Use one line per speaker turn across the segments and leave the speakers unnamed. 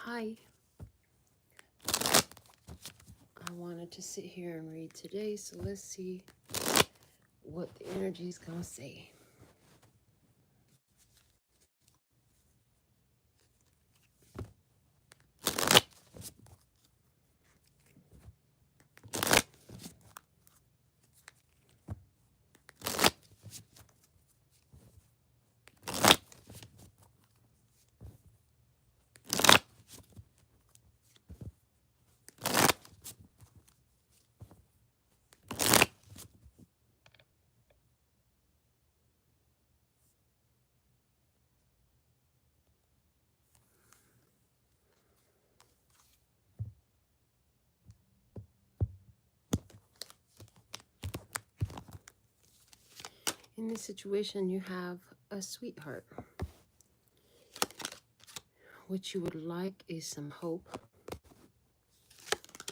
Hi, I wanted to sit here and read today, so let's see what the energy is going to say. In this situation, you have a sweetheart. What you would like is some hope.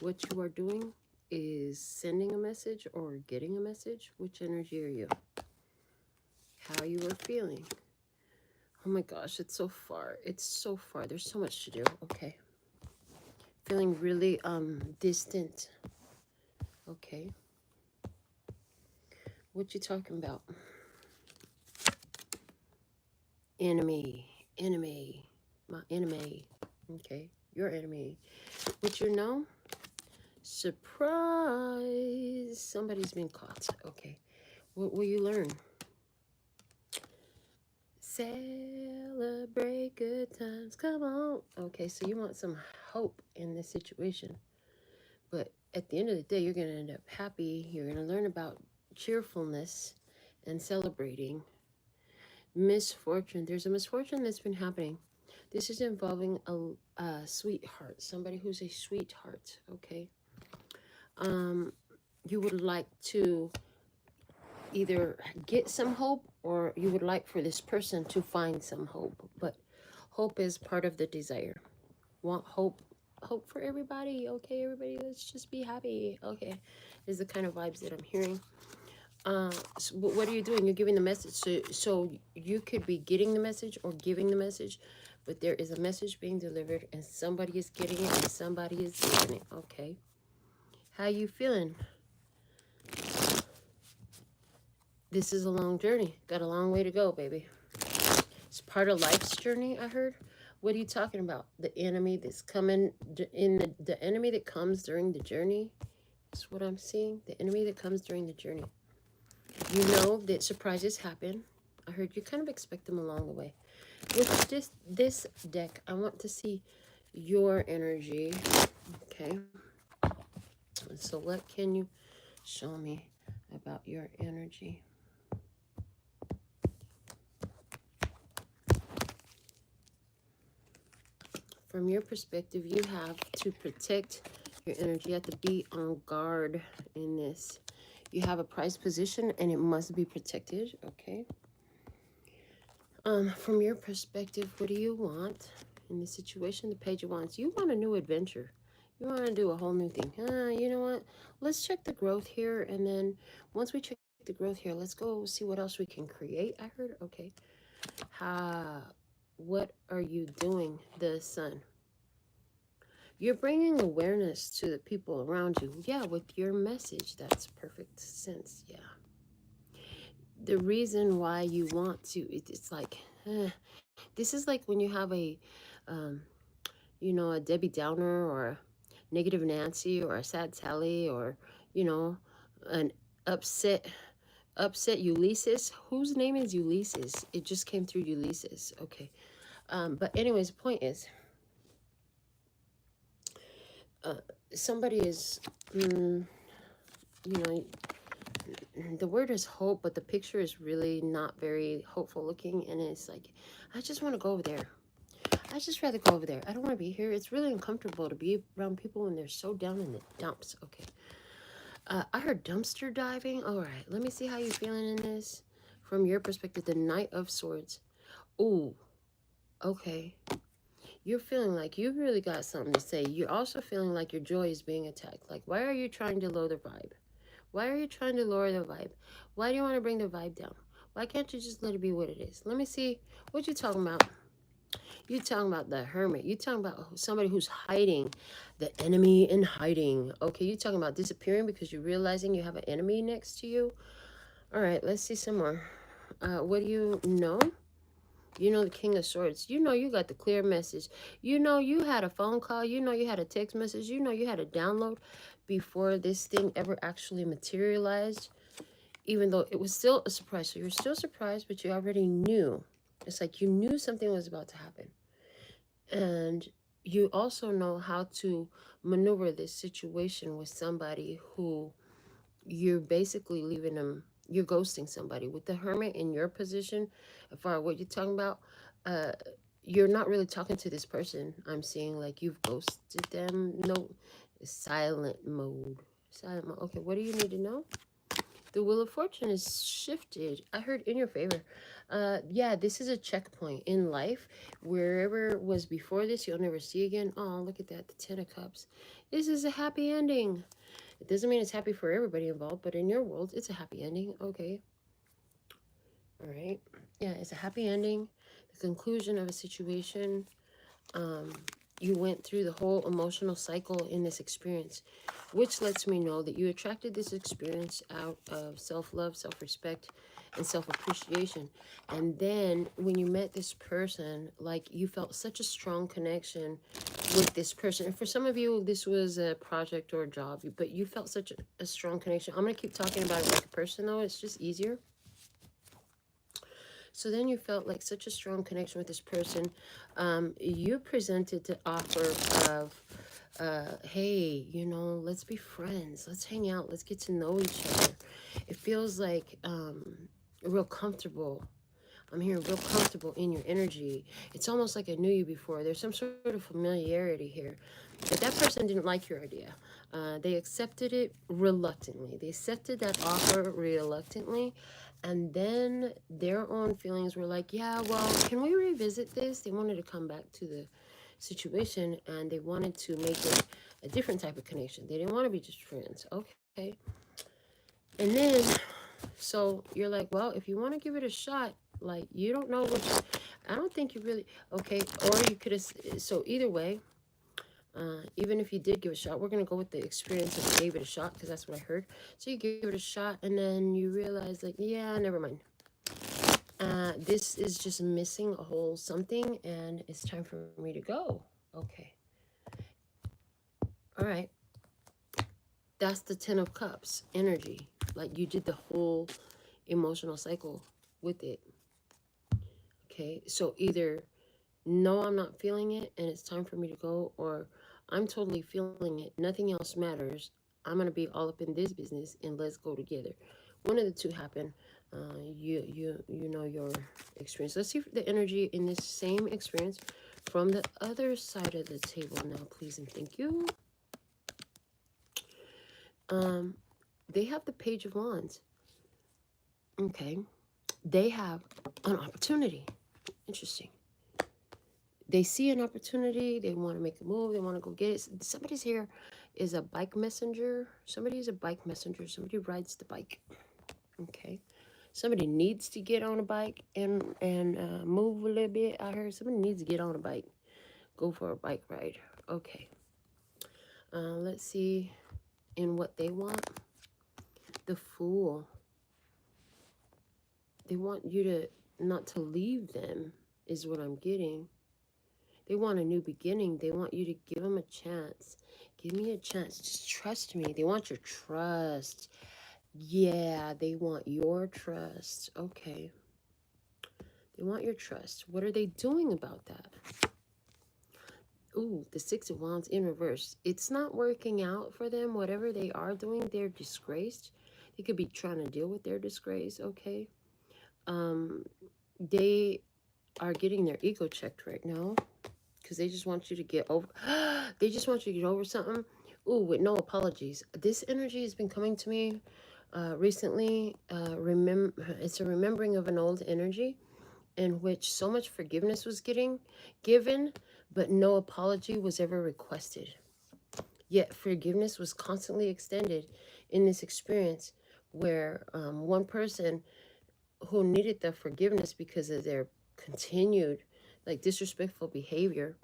What you are doing is sending a message or getting a message. Which energy are you? How you are feeling? Oh my gosh, it's so far. It's so far. There's so much to do. Okay. Feeling really distant. Okay. What you talking about? Enemy. My enemy. Okay. Your enemy. What you know? Surprise. Somebody's been caught. Okay. What will you learn? Celebrate good times. Come on. Okay, so you want some hope in this situation. But at the end of the day, you're going to end up happy. You're going to learn about cheerfulness and celebrating. Misfortune. There's a misfortune that's been happening. This is involving a sweetheart. Somebody who's a sweetheart. Okay. You would like to either get some hope or you would like for this person to find some hope. But hope is part of the desire. Want hope for everybody. Okay, everybody, let's just be happy. Okay, is the kind of vibes that I'm hearing. So what are you doing? You're giving the message. So you could be getting the message or giving the message, but there is a message being delivered and somebody is getting it and somebody is giving it. Okay, how you feeling? This is a long journey. Got a long way to go, baby. It's part of life's journey, I heard. What are you talking about? The enemy that's coming in the enemy that comes during the journey is what I'm seeing. The enemy that comes during the journey. You know that surprises happen. I heard you kind of expect them along the way. With this deck, I want to see your energy. Okay. So what can you show me about your energy? From your perspective, you have to protect your energy. You have to be on guard in this. You have a prized position and it must be protected. Okay. From your perspective, what do you want in this situation? The Page of Wands. You want a new adventure. You want to do a whole new thing. You know what? Let's check the growth here. And then once we check the growth here, let's go see what else we can create. I heard. Okay. What are you doing? The Sun. You're bringing awareness to the people around you. Yeah, with your message. That's perfect sense. Yeah. The reason why you want to, it's like, this is like when you have a, you know, a Debbie Downer or a negative Nancy or a sad Sally or, you know, an upset Ulysses. Whose name is Ulysses? It just came through Ulysses. Okay. But anyways, the point is, somebody is, you know, the word is hope, but the picture is really not very hopeful looking. And it's like, I just want to go over there. I just rather go over there. I don't want to be here. It's really uncomfortable to be around people when they're so down in the dumps. Okay. I heard dumpster diving. All right. Let me see how you're feeling in this. From your perspective, the Knight of Swords. Ooh. Okay. You're feeling like you really got something to say. You're also feeling like your joy is being attacked. Like, why are you trying to lower the vibe? Why are you trying to lower the vibe? Why do you want to bring the vibe down? Why can't you just let it be what it is? Let me see what you talking about. You talking about the hermit. You talking about somebody who's hiding, the enemy in hiding. Okay, you talking about disappearing because you're realizing you have an enemy next to you. All right, let's see some more. What do you know? You know the King of Swords. You know you got the clear message. You know you had a phone call. You know you had a text message. You know you had a download before this thing ever actually materialized. Even though it was still a surprise. So you're still surprised, but you already knew. It's like you knew something was about to happen. And you also know how to maneuver this situation with somebody who you're basically leaving them, you're ghosting somebody. With the hermit in your position, as far as what you're talking about, uh you're not really talking to this person. I'm seeing like you've ghosted them. No, silent mode. Silent mode. Okay, what do you need to know? The Wheel of Fortune is shifted. I heard in your favor. Yeah, this is a checkpoint in life. Wherever was before this, you'll never see again. Oh, look at that. The Ten of Cups. This is a happy ending. It doesn't mean it's happy for everybody involved, but in your world, it's a happy ending. Okay. All right. Yeah, it's a happy ending. The conclusion of a situation. Um, you went through the whole emotional cycle in this experience, which lets me know that you attracted this experience out of self-love, self-respect, and self-appreciation. And then when you met this person, like you felt such a strong connection with this person. And for some of you, this was a project or a job, but you felt such a strong connection. I'm going to keep talking about it like a person, though. It's just easier. So then you felt like such a strong connection with this person. You presented the offer of, hey, you know, let's be friends. Let's hang out. Let's get to know each other. It feels like real comfortable. I'm here real comfortable in your energy. It's almost like I knew you before. There's some sort of familiarity here. But that person didn't like your idea. They accepted it reluctantly. They accepted that offer reluctantly. And then their own feelings were like, yeah, well, can we revisit this? They wanted to come back to the situation and they wanted to make it a different type of connection. They didn't want to be just friends. Okay. And then, so you're like, well, if you want to give it a shot, like, you don't know what, I don't think you really, okay, or you could have, so either way, even if you did give it a shot, we're going to go with the experience of gave it a shot, because that's what I heard. So you gave it a shot, and then you realize, like, yeah, never mind. This is just missing a whole something, and it's time for me to go. Okay. All right. That's the Ten of Cups energy. Like, you did the whole emotional cycle with it. Okay. So either, no, I'm not feeling it, and it's time for me to go, or I'm totally feeling it. Nothing else matters. I'm going to be all up in this business, and let's go together. One of the two happened. You know your experience. Let's see the energy in this same experience from the other side of the table now, please and thank you. They have the Page of Wands. Okay. They have an opportunity. Interesting. They see an opportunity. They want to make a move. They want to go get it. Somebody's here is a bike messenger. Somebody is a bike messenger. Somebody rides the bike. Okay. Somebody needs to get on a bike and move a little bit. I heard somebody needs to get on a bike. Go for a bike ride. Okay. Let's see in what they want. The Fool. They want you to not to leave them is what I'm getting. They want a new beginning. They want you to give them a chance. Give me a chance. Just trust me. They want your trust. Yeah, they want your trust. Okay. They want your trust. What are they doing about that? Ooh, the Six of Wands in reverse. It's not working out for them. Whatever they are doing, they're disgraced. They could be trying to deal with their disgrace, okay? They are getting their ego checked right now because they just want you to get over. They just want you to get over something. Ooh, with no apologies. This energy has been coming to me recently. It's a remembering of an old energy in which so much forgiveness was given, but no apology was ever requested. Yet forgiveness was constantly extended in this experience where one person who needed the forgiveness because of their continued like disrespectful behavior.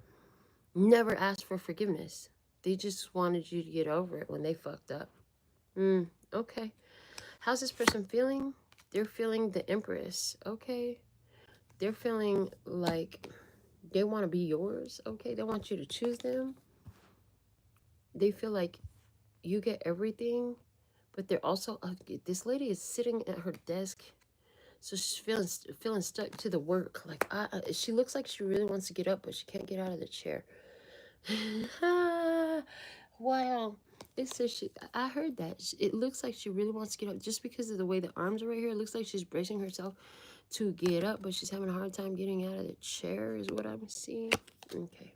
Never asked for forgiveness. They just wanted you to get over it when they fucked up. Okay. How's this person feeling? They're feeling the Empress. Okay. They're feeling like they want to be yours. Okay. They want you to choose them. They feel like you get everything, but they're also, this lady is sitting at her desk. So she's feeling stuck to the work. Like, she looks like she really wants to get up, but she can't get out of the chair. Wow. It says I heard that. It looks like she really wants to get up just because of the way the arms are right here. It looks like she's bracing herself to get up, but she's having a hard time getting out of the chair is what I'm seeing. Okay.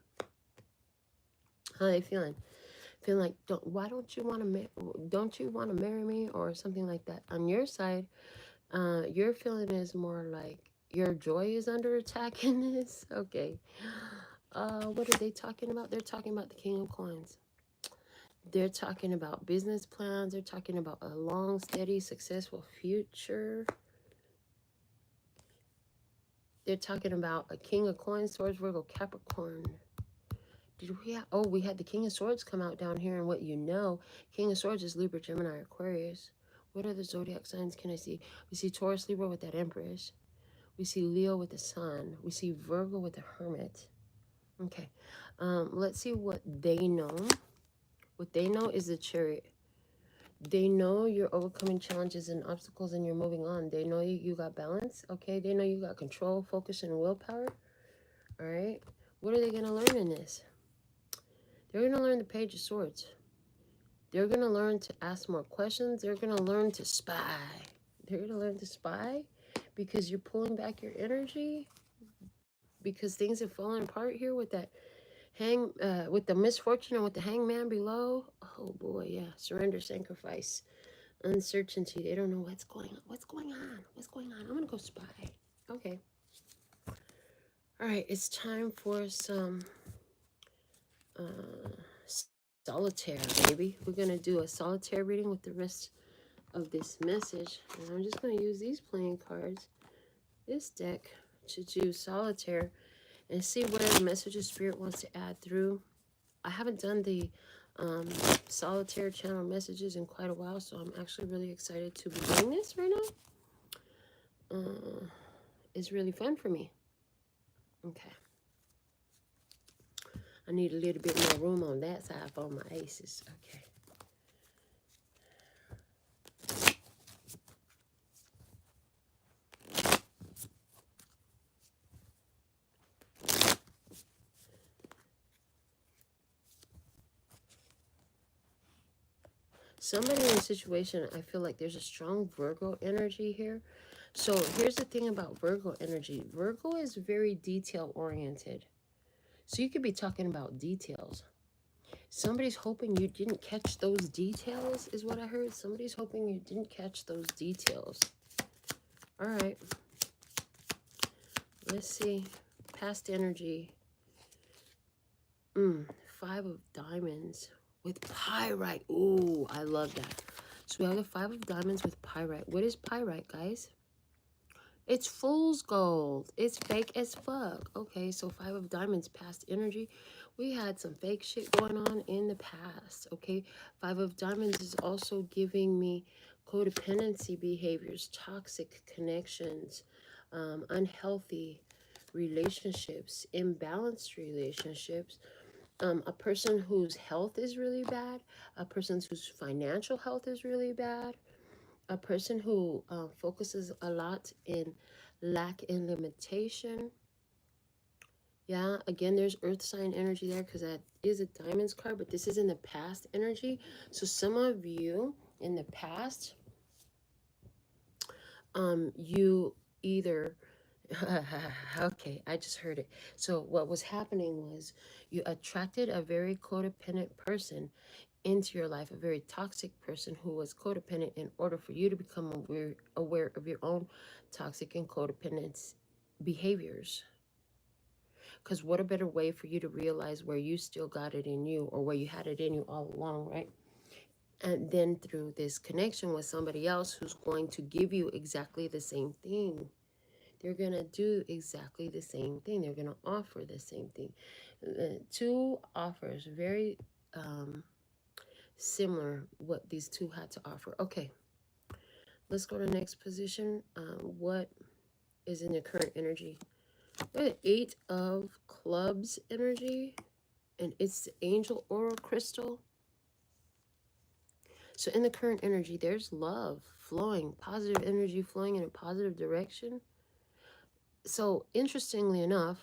How are they feeling? Feeling like, don't you want to marry me or something like that? On your side, your feeling is more like your joy is under attack in this. Okay. What are they talking about? They're talking about the King of Coins. They're talking about business plans. They're talking about a long, steady, successful future. They're talking about a King of Coins, Swords, Virgo, Capricorn. We had the King of Swords come out down here, and what you know, King of Swords is Libra, Gemini, Aquarius. What other zodiac signs can I see? We see Taurus, Libra with that Empress. We see Leo with the Sun. We see Virgo with the Hermit. Okay. Let's see what they know. What they know is the Chariot. They know you're overcoming challenges and obstacles and you're moving on. They know you got balance. Okay. They know you got control, focus, and willpower. All right. What are they going to learn in this? They're going to learn the Page of Swords. They're going to learn to ask more questions. They're going to learn to spy. They're going to learn to spy because you're pulling back your energy, because things have fallen apart here with that with the misfortune and with the hangman below. Oh boy, yeah. Surrender, sacrifice, uncertainty. They don't know what's going on. What's going on? What's going on? I'm going to go spy. Okay. All right. It's time for some solitaire, baby. We're going to do a solitaire reading with the rest of this message. And I'm just going to use these playing cards, this deck, to do solitaire and see what the message of spirit wants to add through. I haven't done the solitaire channel messages in quite a while, so I'm actually really excited to be doing this right now. It's really fun for me. Okay. I need a little bit more room on that side for my aces. Okay. Somebody in a situation, I feel like there's a strong Virgo energy here. So here's the thing about Virgo energy. Virgo is very detail oriented. So you could be talking about details. Somebody's hoping you didn't catch those details, is what I heard. Somebody's hoping you didn't catch those details. All right. Let's see. Past energy. 5 of Diamonds with Pyrite. Ooh, I love that. So we have the 5 of Diamonds with Pyrite. What is Pyrite, guys? It's fool's gold. It's fake as fuck. Okay, so 5 of Diamonds, past energy. We had some fake shit going on in the past. Okay, 5 of Diamonds is also giving me codependency behaviors, toxic connections, unhealthy relationships, imbalanced relationships. A person whose health is really bad, a person whose financial health is really bad, a person who focuses a lot in lack and limitation. Yeah, again, there's earth sign energy there because that is a Diamonds card, but this is in the past energy. So some of you in the past, you either okay, I just heard it. So what was happening was you attracted a very codependent person into your life, a very toxic person who was codependent, in order for you to become aware of your own toxic and codependent behaviors. Because what a better way for you to realize where you still got it in you, or where you had it in you all along, right? And then through this connection with somebody else who's going to give you exactly the same thing. they're going to do exactly the same thing. They're going to offer the same thing. Two offers, very similar what these two had to offer. Okay, let's go to the next position. What is in the current energy? The 8 of Clubs energy, and it's the Angel Oral Crystal. So in the current energy, there's love flowing, positive energy flowing in a positive direction. So interestingly enough,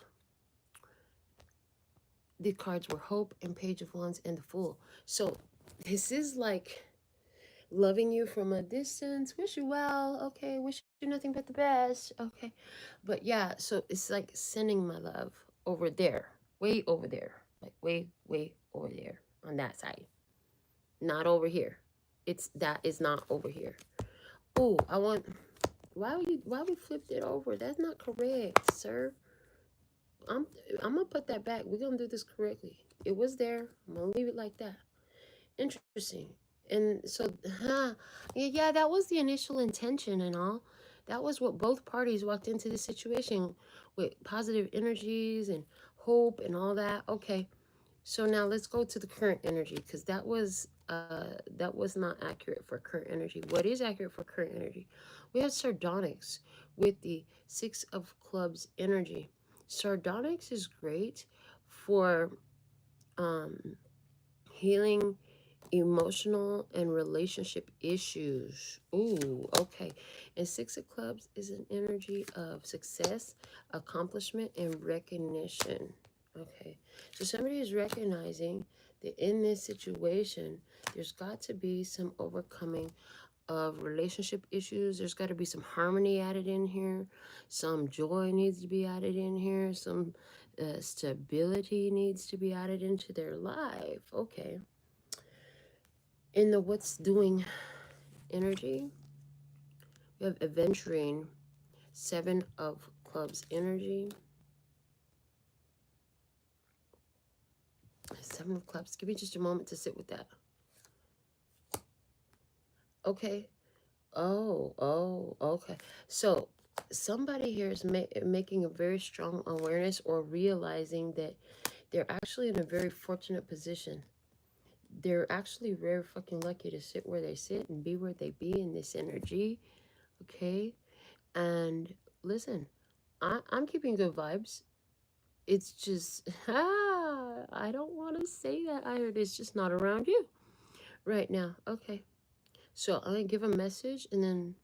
the cards were Hope and Page of Wands and the Fool. So this is like loving you from a distance, wish you well, okay, wish you nothing but the best, okay. But yeah, so it's like sending my love over there, way over there, like way, way over there on that side, not over here. That is not over here. Oh, I want, why we flipped it over? That's not correct, sir. I'm gonna put that back. We're gonna do this correctly. It was there. I'm gonna leave it like that. Interesting. And so, yeah, that was the initial intention and all. That was what both parties walked into the situation with, positive energies and hope and all that. Okay, so now let's go to the current energy, because that was not accurate for current energy. What is accurate for current energy? We have sardonyx with the 6 of Clubs energy. Sardonyx is great for healing emotional and relationship issues. Ooh, okay. And 6 of Clubs is an energy of success, accomplishment, and recognition. Okay. So somebody is recognizing that in this situation, there's got to be some overcoming of relationship issues. There's got to be some harmony added in here. Some joy needs to be added in here. Some stability needs to be added into their life. Okay. In the what's doing energy, we have adventuring, 7 of Clubs energy. 7 of Clubs. Give me just a moment to sit with that. Okay. Oh, okay. So somebody here is making a very strong awareness or realizing that they're actually in a very fortunate position. They're actually very fucking lucky to sit where they sit and be where they be in this energy. Okay. And listen, I'm keeping good vibes. It's just, I don't want to say that either. It's just not around you right now. Okay. So I'm going to give a message and then,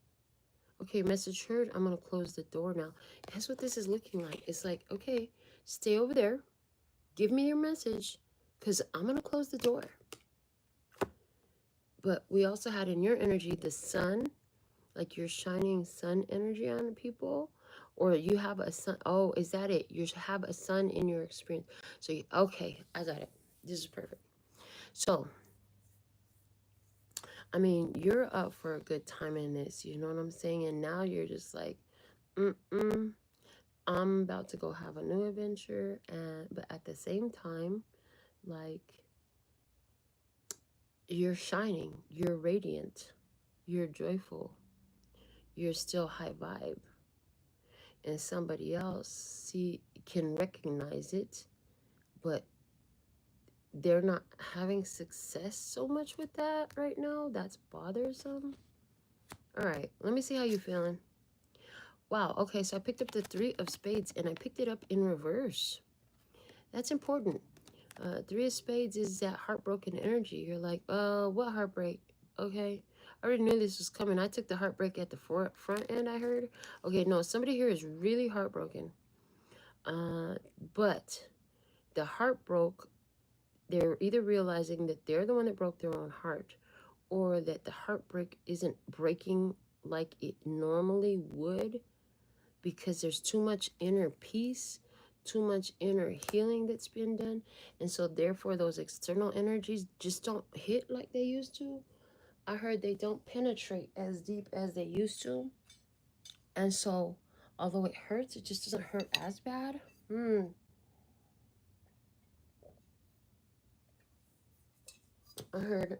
okay, message heard. I'm going to close the door now. That's what this is looking like. It's like, okay, stay over there. Give me your message because I'm going to close the door. But we also had in your energy the sun, like you're shining sun energy on people, or you have a sun. Oh, is that it? You have a sun in your experience. So, okay, I got it. This is perfect. So, I mean, you're up for a good time in this. You know what I'm saying? And now you're just like, I'm about to go have a new adventure, but at the same time, like, you're shining, you're radiant, you're joyful, you're still high vibe, and somebody else can recognize it, but they're not having success so much with that right now. That's bothersome. All right, let me see how you're feeling. Wow, okay, so I picked up the 3 of Spades, and I picked it up in reverse. That's important. 3 of Spades is that heartbroken energy. You're like, what heartbreak? Okay, I already knew this was coming. I took the heartbreak at the front end, I heard. Okay, no, somebody here is really heartbroken. But the heart broke. They're either realizing that they're the one that broke their own heart, or that the heartbreak isn't breaking like it normally would, because there's too much inner peace, too much inner healing that's been done. And so therefore those external energies just don't hit like they used to. I heard they don't penetrate as deep as they used to. And so although it hurts, it just doesn't hurt as bad. I heard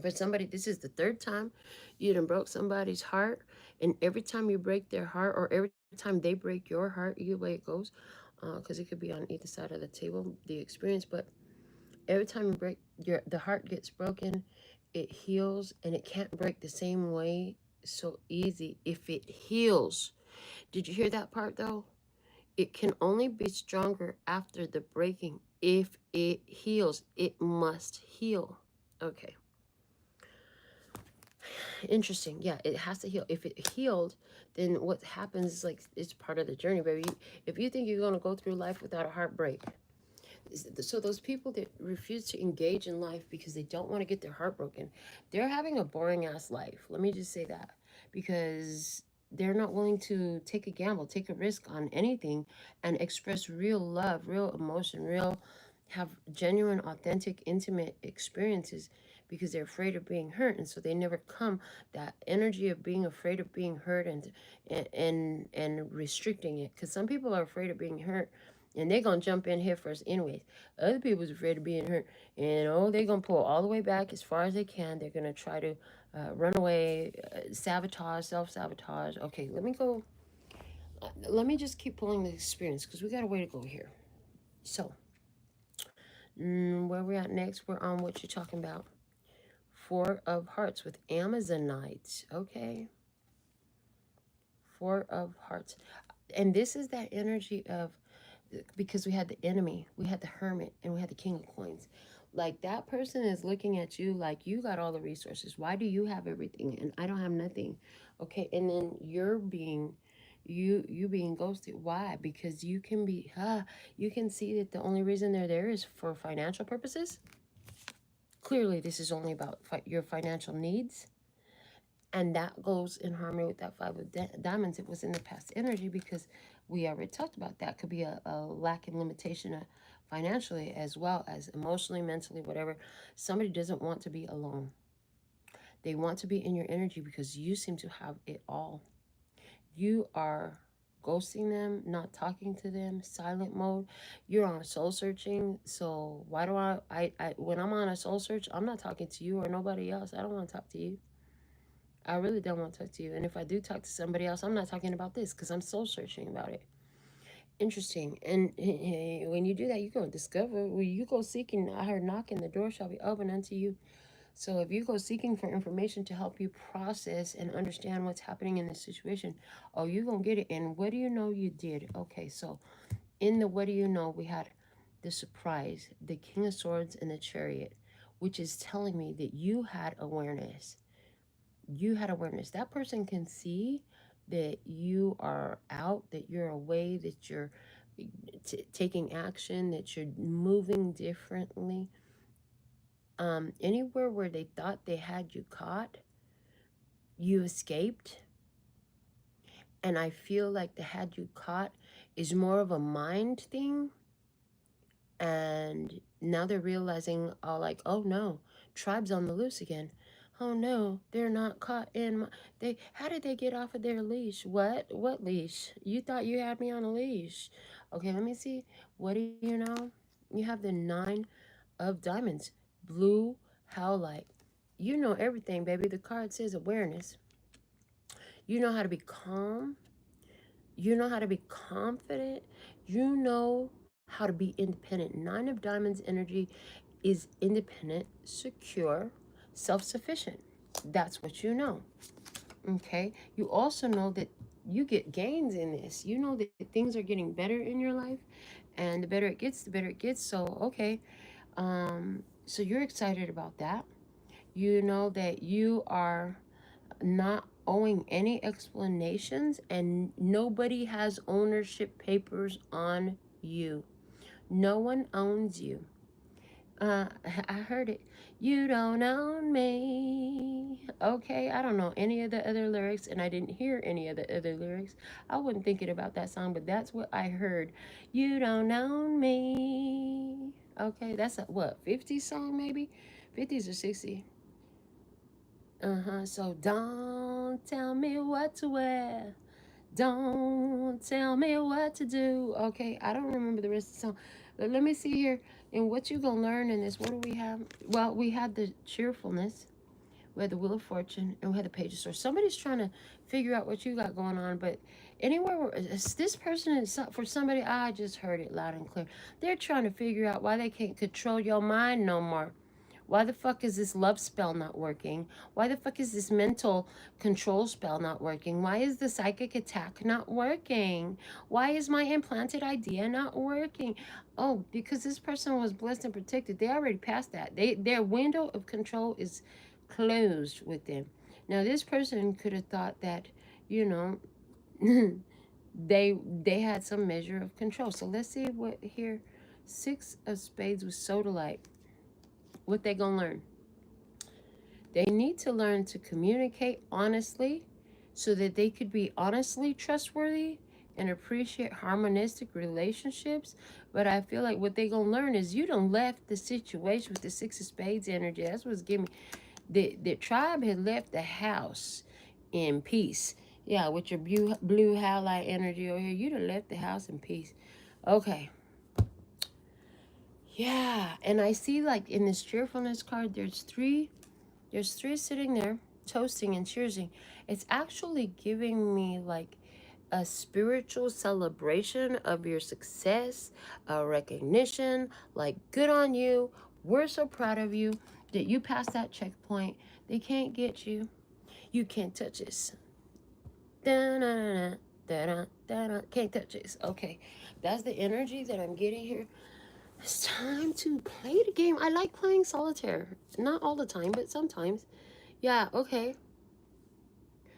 For somebody, this is the third time you done broke somebody's heart, and every time you break their heart, or every time they break your heart, either way it goes, because it could be on either side of the table, the experience. But every time you break the heart gets broken, it heals, and it can't break the same way so easy if it heals. Did you hear that part though? It can only be stronger after the breaking if it heals. It must heal. Okay. Interesting. Yeah, it has to heal. If it healed, then what happens is like it's part of the journey, baby. If you think you're gonna go through life without a heartbreak, so those people that refuse to engage in life because they don't want to get their heart broken, they're having a boring ass life. Let me just say that, because they're not willing to take a gamble, take a risk on anything, and express real love, real emotion, real have genuine, authentic, intimate experiences, because they're afraid of being hurt, and so they never come that energy of being afraid of being hurt, and restricting it, because some people are afraid of being hurt and they're gonna jump in here first anyways. Other people's afraid of being hurt, and oh, they're gonna pull all the way back as far as they can. They're gonna try to run away, sabotage, self-sabotage. Okay, let me go. Let me just keep pulling the experience, because we got a way to go here. So, where we're at next, we're on what you're talking about. Four of Hearts with Amazonite. Okay, Four of Hearts. And this is that energy of, because we had the enemy, we had the hermit, and we had the king of coins. Like, that person is looking at you like you got all the resources. Why do you have everything and I don't have nothing? Okay, and then you're being you being ghosted. Why? Because you can be you can see that the only reason they're there is for financial purposes. Clearly this is only about your financial needs, and that goes in harmony with that five of diamonds. It was in the past energy, because we already talked about that could be a lack and limitation financially, as well as emotionally, mentally, whatever. Somebody doesn't want to be alone. They want to be in your energy because you seem to have it all. You are ghosting them, not talking to them, silent mode. You're on soul searching. So why do I when I'm on a soul search, I'm not talking to you or nobody else. I don't want to talk to you. I really don't want to talk to you. And if I do talk to somebody else, I'm not talking about this, because I'm soul searching about it. Interesting. And when you do that, you go discover. When you go seeking, I heard knocking, the door shall be open unto you. So if you go seeking for information to help you process and understand what's happening in this situation, oh, you're going to get it. And what do you know you did? Okay, so in the what do you know, we had the surprise, the King of Swords, and the Chariot, which is telling me that you had awareness. You had awareness. That person can see that you are out, that you're away, that you're taking action, that you're moving differently. Anywhere where they thought they had you caught, you escaped. And I feel like the had you caught is more of a mind thing. And now they're realizing, all like, oh no, tribe's on the loose again. Oh no, they're not caught in my, they, how did they get off of their leash? What leash? You thought you had me on a leash. Okay, let me see. What do you know? You have the 9 of diamonds, blue howlite. You know everything, baby. The card says awareness. You know how to be calm. You know how to be confident. You know how to be independent. 9 of diamonds energy is independent, secure, self-sufficient. That's what you know. Okay. You also know that you get gains in this. You know that things are getting better in your life, and the better it gets, the better it gets. So, okay. So you're excited about that. You know that you are not owing any explanations, and nobody has ownership papers on you. No one owns you. I heard it. You don't own me. Okay, I don't know any of the other lyrics, and I didn't hear any of the other lyrics. I wasn't thinking about that song, but that's what I heard. You don't own me. Okay, that's a what, 50 song maybe? 50s or 60. So don't tell me what to wear. Don't tell me what to do. Okay, I don't remember the rest of the song. But let me see here. And what you gonna learn in this? What do we have? Well, we had the cheerfulness. We had the Wheel of Fortune, and we had the Page of Swords. Somebody's trying to figure out what you got going on, but anywhere where this person is for somebody, I just heard it loud and clear. They're trying to figure out why they can't control your mind no more. Why the fuck is this love spell not working? Why the fuck is this mental control spell not working? Why is the psychic attack not working? Why is my implanted idea not working? Oh, because this person was blessed and protected. They already passed that. Their window of control is closed with them. Now this person could have thought that, you know, they had some measure of control. So let's see what here. 6 of Spades with Sodalite. What they gonna learn? They need to learn to communicate honestly so that they could be honestly trustworthy and appreciate harmonistic relationships. But I feel like what they gonna learn is you done left the situation with the 6 of Spades energy. That's what's giving me. The tribe had left the house in peace. Yeah, with your blue highlight energy over here, you done left the house in peace. Okay. Yeah, and I see like in this cheerfulness card, there's three sitting there toasting and cheersing. It's actually giving me like a spiritual celebration of your success, a recognition, like good on you. We're so proud of you that you passed that checkpoint. They can't get you. You can't touch this. Da-na-na-na, da-da-da-da. Can't touch this. Okay, that's the energy that I'm getting here. It's time to play the game. I like playing solitaire. Not all the time, but sometimes. Yeah, okay.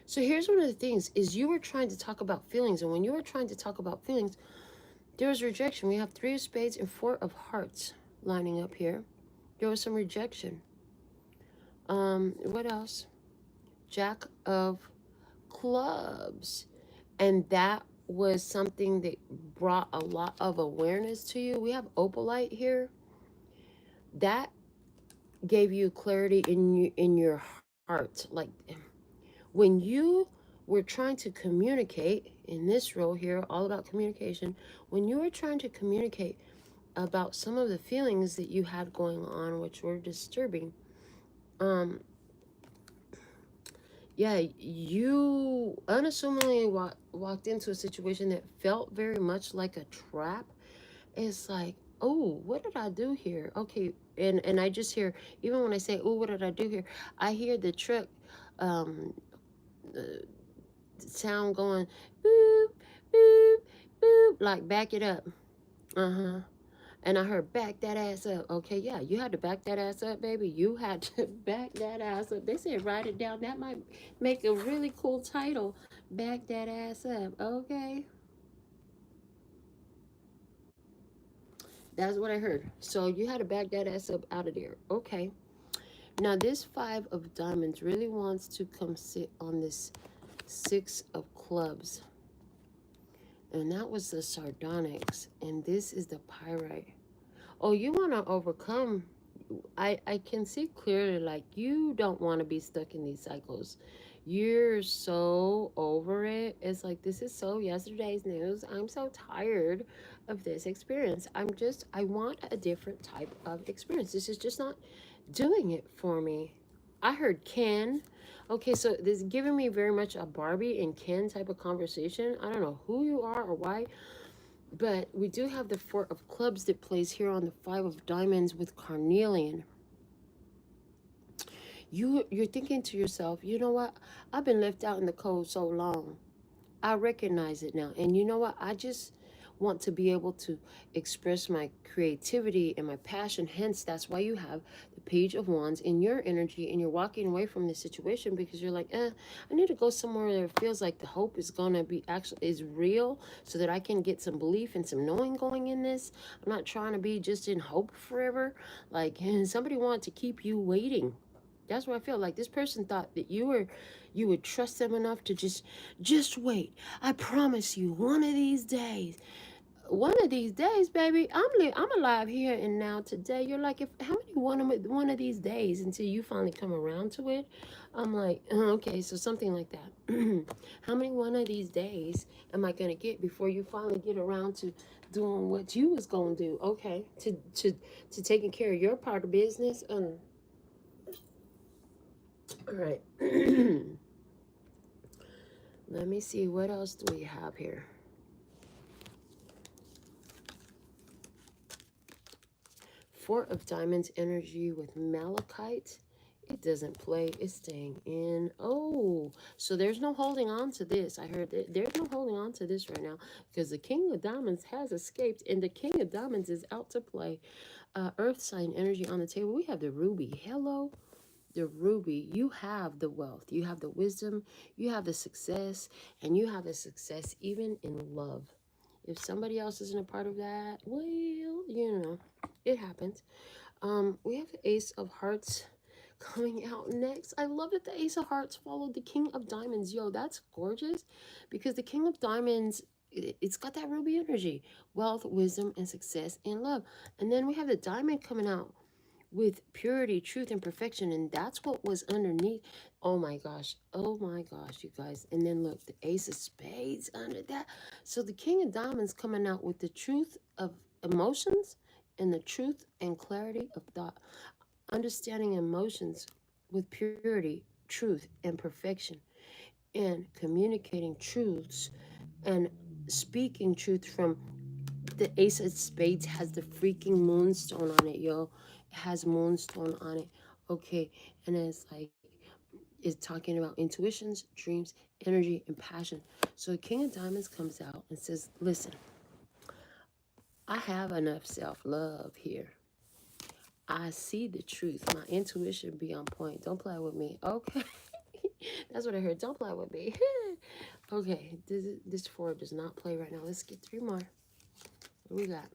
So here's one of the things is you were trying to talk about feelings, and when you were trying to talk about feelings, there was rejection. We have 3 of Spades and 4 of Hearts lining up here. There was some rejection. What else? Jack of Clubs. And that was something that brought a lot of awareness to you. We have Opalite here. That gave you clarity in your heart. Like when you were trying to communicate in this role here, all about communication, when you were trying to communicate about some of the feelings that you had going on, which were disturbing, yeah, you unassumingly walked into a situation that felt very much like a trap. It's like, oh, what did I do here? Okay, and I just hear, even when I say, oh, what did I do here? I hear the truck um, sound going, boop, boop, boop, like back it up. Uh-huh. And I heard back that ass up. Okay, yeah, you had to back that ass up, baby. You had to back that ass up. They said write it down. That might make a really cool title. Back that ass up. Okay. That's what I heard. So you had to back that ass up out of there. Okay. Now this 5 of Diamonds really wants to come sit on this 6 of Clubs. And that was the sardonyx. And this is the pyrite. Oh, you want to overcome. I can see clearly, like, you don't want to be stuck in these cycles. You're so over it. It's like, this is so yesterday's news. I'm so tired of this experience. I want a different type of experience. This is just not doing it for me. I heard Ken. Okay, so this is giving me very much a Barbie and Ken type of conversation. I don't know who you are or why, but we do have the 4 of Clubs that plays here on the 5 of Diamonds with Carnelian. You're thinking to yourself, you know what? I've been left out in the cold so long. I recognize it now. And you know what? I just want to be able to express my creativity and my passion. Hence, that's why you have the Page of Wands in your energy, and you're walking away from this situation because you're like, I need to go somewhere where it feels like the hope is gonna be is real, so that I can get some belief and some knowing going in this. I'm not trying to be just in hope forever. Like, somebody wanted to keep you waiting. That's what I feel like. This person thought that you would trust them enough to just wait. I promise you, one of these days, baby, I'm alive here and now today. You're like, if how many one of these days until you finally come around to it? I'm like, okay, so something like that. How many one of these days am I gonna get before you finally get around to doing what you was gonna do? Okay, to taking care of your part of business. All right. Let me see. What else do we have here? Four of Diamonds energy with Malachite. It doesn't play. It's staying in. Oh, so there's no holding on to this. I heard that there's no holding on to this right now because the King of Diamonds has escaped and the King of Diamonds is out to play. Earth sign energy on the table. We have the Ruby. Hello, the Ruby. You have the wealth. You have the wisdom. You have the success. And you have the success even in love. If somebody else isn't a part of that, well, you know, it happens. We have the Ace of Hearts coming out next. I love that the Ace of Hearts followed the King of Diamonds. Yo, that's gorgeous because the King of Diamonds, it's got that ruby energy, wealth, wisdom, and success in love. And then we have the Diamond coming out with purity, truth, and perfection. And that's what was underneath. Oh my gosh. Oh my gosh, you guys. And then look, the Ace of Spades under that. So the King of Diamonds coming out with the truth of emotions and the truth and clarity of thought. Understanding emotions with purity, truth, and perfection. And communicating truths and speaking truth from the Ace of Spades has the freaking moonstone on it, yo. It has moonstone on it. Okay, and it's like it's talking about intuitions, dreams, energy, and passion. So the King of Diamonds comes out and says, listen, I have enough self-love here. I see the truth. My intuition be on point. Don't play with me. Okay. That's what I heard. Don't play with me. Okay, this four does not play right now. Let's get three more. What do we got?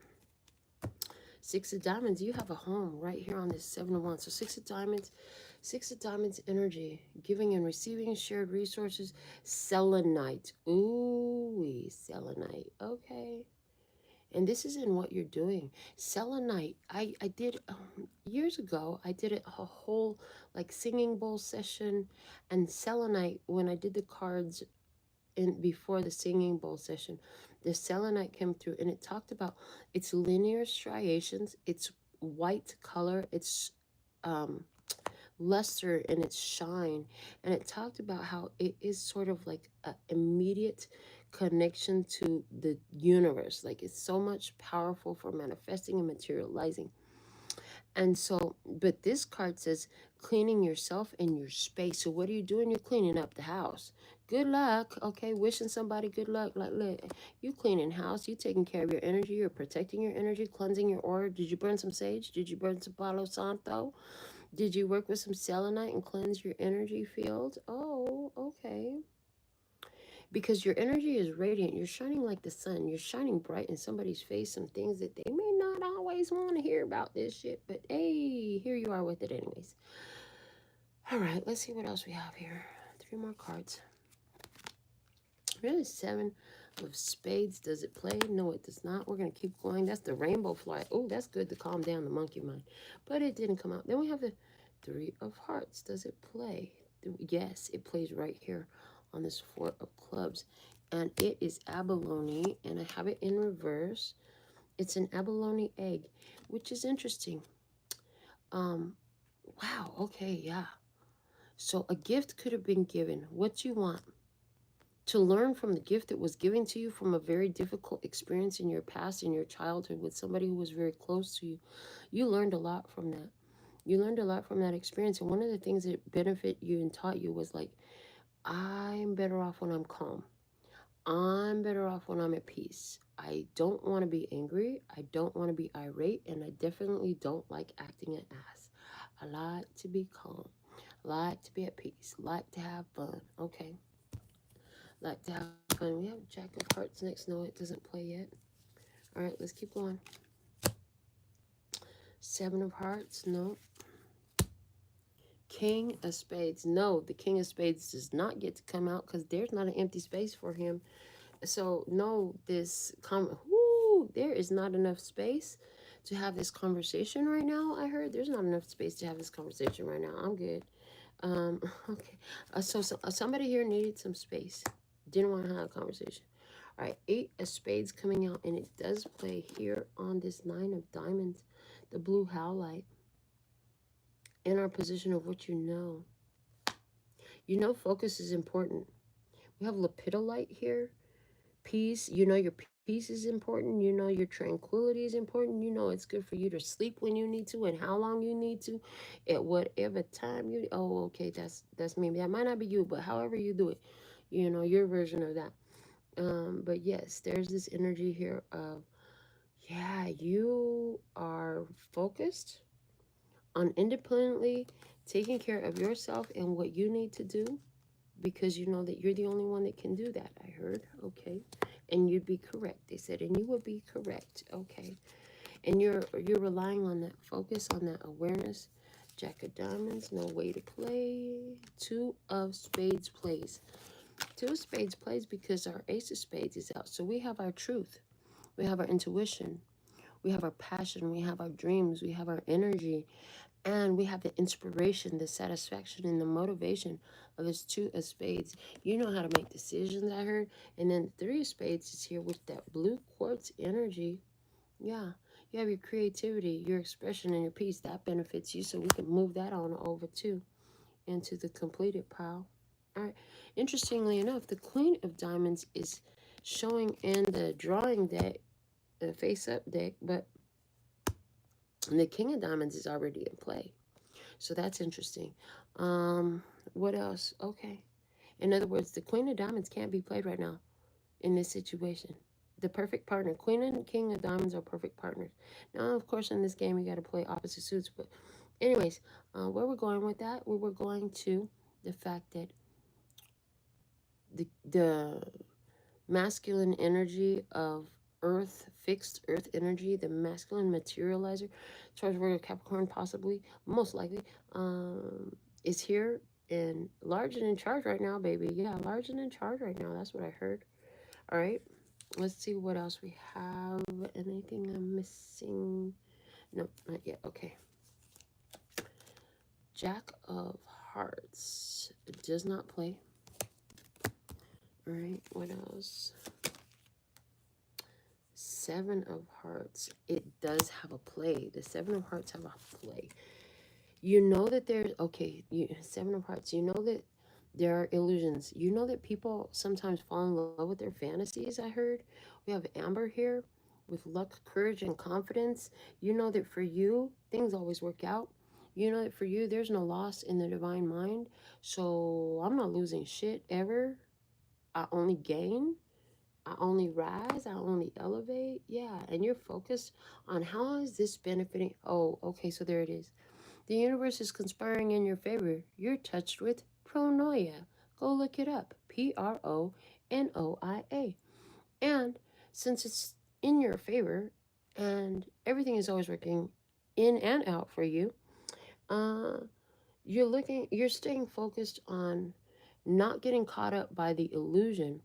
Six of Diamonds, you have a home right here on this 7 of Wands. So Six of Diamonds energy, giving and receiving, shared resources, selenite. Ooh, selenite. Okay. And this is in what you're doing. Selenite, I did, years ago, I did a whole like singing bowl session. And selenite, when I did the cards in before the singing bowl session, the selenite came through and it talked about its linear striations, its white color, its luster and its shine, and it talked about how it is sort of like an immediate connection to the universe, like it's so much powerful for manifesting and materializing. And so, but this card says cleaning yourself and your space. So what are you doing? You're cleaning up the house. Good luck. Okay, wishing somebody good luck. Like, look, you cleaning house. You taking care of your energy. You're protecting your energy, cleansing your aura. Did you burn some sage? Did you burn some Palo Santo? Did you work with some selenite and cleanse your energy field? Oh, okay. Because your energy is radiant. You're shining like the sun. You're shining bright in somebody's face. Some things that they may not always want to hear about this shit. But hey, here you are with it anyways. All right, let's see what else we have here. Three more cards. Really, 7 of Spades. Does it play? No, it does not. We're going to keep going. That's the rainbow flag. Oh, that's good to calm down the monkey mind. But it didn't come out. Then we have the 3 of Hearts. Does it play? Yes, it plays right here on this 4 of Clubs. And it is abalone, and I have it in reverse. It's an abalone egg, which is interesting. Wow, okay, yeah. So a gift could have been given. What do you want? To learn from the gift that was given to you from a very difficult experience in your past, in your childhood, with somebody who was very close to you. You learned a lot from that. You learned a lot from that experience. And one of the things that benefit you and taught you was like, I'm better off when I'm calm. I'm better off when I'm at peace. I don't want to be angry. I don't want to be irate. And I definitely don't like acting an ass. I like to be calm. I like to be at peace. I like to have fun. Okay. Like to have fun. We have Jack of Hearts next. No, it doesn't play yet. All right, let's keep going. 7 of Hearts. No. King of Spades. No, the King of Spades does not get to come out because there's not an empty space for him. So no, there is not enough space to have this conversation right now. I heard there's not enough space to have this conversation right now. I'm good. Okay. So somebody here needed some space. Didn't want to have a conversation. All right, 8 of Spades coming out, and it does play here on this 9 of Diamonds, the blue howlite, in our position of what you know. You know, focus is important. We have lepidolite here. Peace. You know, your peace is important. You know, your tranquility is important. You know, it's good for you to sleep when you need to and how long you need to, at whatever time you. Oh, okay, that's me. That might not be you, but however you do it, you know, your version of that. But yes, there's this energy here of, yeah, you are focused on independently taking care of yourself and what you need to do, because you know that you're the only one that can do that. I heard. Okay. And you'd be correct. They said, and you would be correct. Okay. And you're relying on that focus, on that awareness. Jack of diamonds, no way to play. Two of spades plays. Two of spades plays because our ace of spades is out. So we have our truth. We have our intuition. We have our passion. We have our dreams. We have our energy. And we have the inspiration, the satisfaction, and the motivation of this two of spades. You know how to make decisions, I heard. And then three of spades is here with that blue quartz energy. Yeah. You have your creativity, your expression, and your peace. That benefits you. So we can move that on over too into the completed pile. All right. Interestingly enough, the Queen of Diamonds is showing in the drawing deck, the face-up deck, but the King of Diamonds is already in play. So that's interesting. What else? Okay. In other words, the Queen of Diamonds can't be played right now in this situation. The perfect partner. Queen and King of Diamonds are perfect partners. Now, of course, in this game, you got to play opposite suits. But anyways, where we're going with that, we were going to the fact that the masculine energy of earth, fixed earth energy, the masculine materializer, Taurus, Virgo, Capricorn, possibly, most likely, is here and large and in charge right now, baby. Yeah, large and in charge right now. That's what I heard. All right. Let's see what else we have. Anything I'm missing? No, not yet. Okay. Jack of Hearts. It does not play. All right. What else? Seven of Hearts. It does have a play. The Seven of Hearts have a play. You know that there's, okay, Seven of Hearts. You know that there are illusions. You know that people sometimes fall in love with their fantasies, I heard. We have Amber here with luck, courage, and confidence. You know that for you, things always work out. You know that for you, there's no loss in the divine mind. So I'm not losing shit ever. I only gain. I only rise, I only elevate. Yeah, and you're focused on how is this benefiting. Oh, okay, so there it is. The universe is conspiring in your favor. You're touched with pronoia. Go look it up. Pronoia. And since it's in your favor and everything is always working in and out for you, uh, you're staying focused on not getting caught up by the illusion,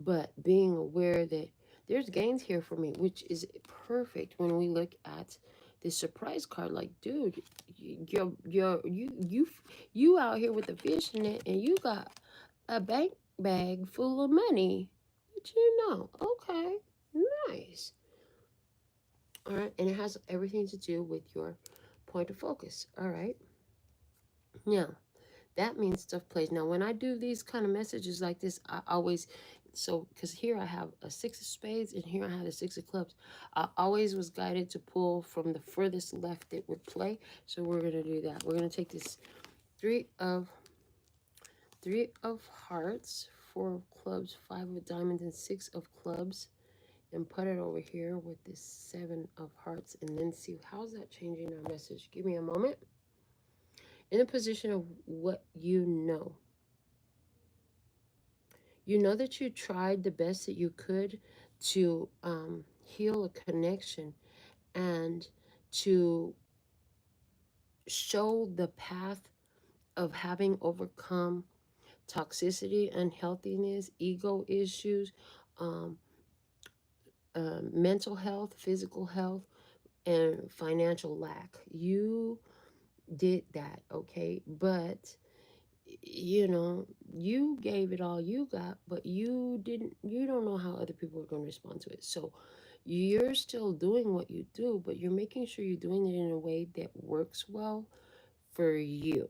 but being aware that there's gains here for me, which is perfect when we look at this surprise card. Like, dude, you out here with the fishing net, and you got a bank bag full of money. What you know? Okay, nice. All right, and it has everything to do with your point of focus. All right, now that means stuff plays. Now, when I do these kind of messages like this, I always, so, because here I have a six of spades and here I have a six of clubs. I always was guided to pull from the furthest left that would play. So we're going to do that. We're going to take this three of hearts, four of clubs, five of diamonds, and six of clubs, and put it over here with this seven of hearts, and then see how's that changing our message. Give me a moment. In a position of what you know. You know that you tried the best that you could to heal a connection and to show the path of having overcome toxicity, unhealthiness, ego issues, um, mental health, physical health, and financial lack. You did that, okay? But you know, you gave it all you got, but you don't know how other people are going to respond to it. So you're still doing what you do, but you're making sure you're doing it in a way that works well for you,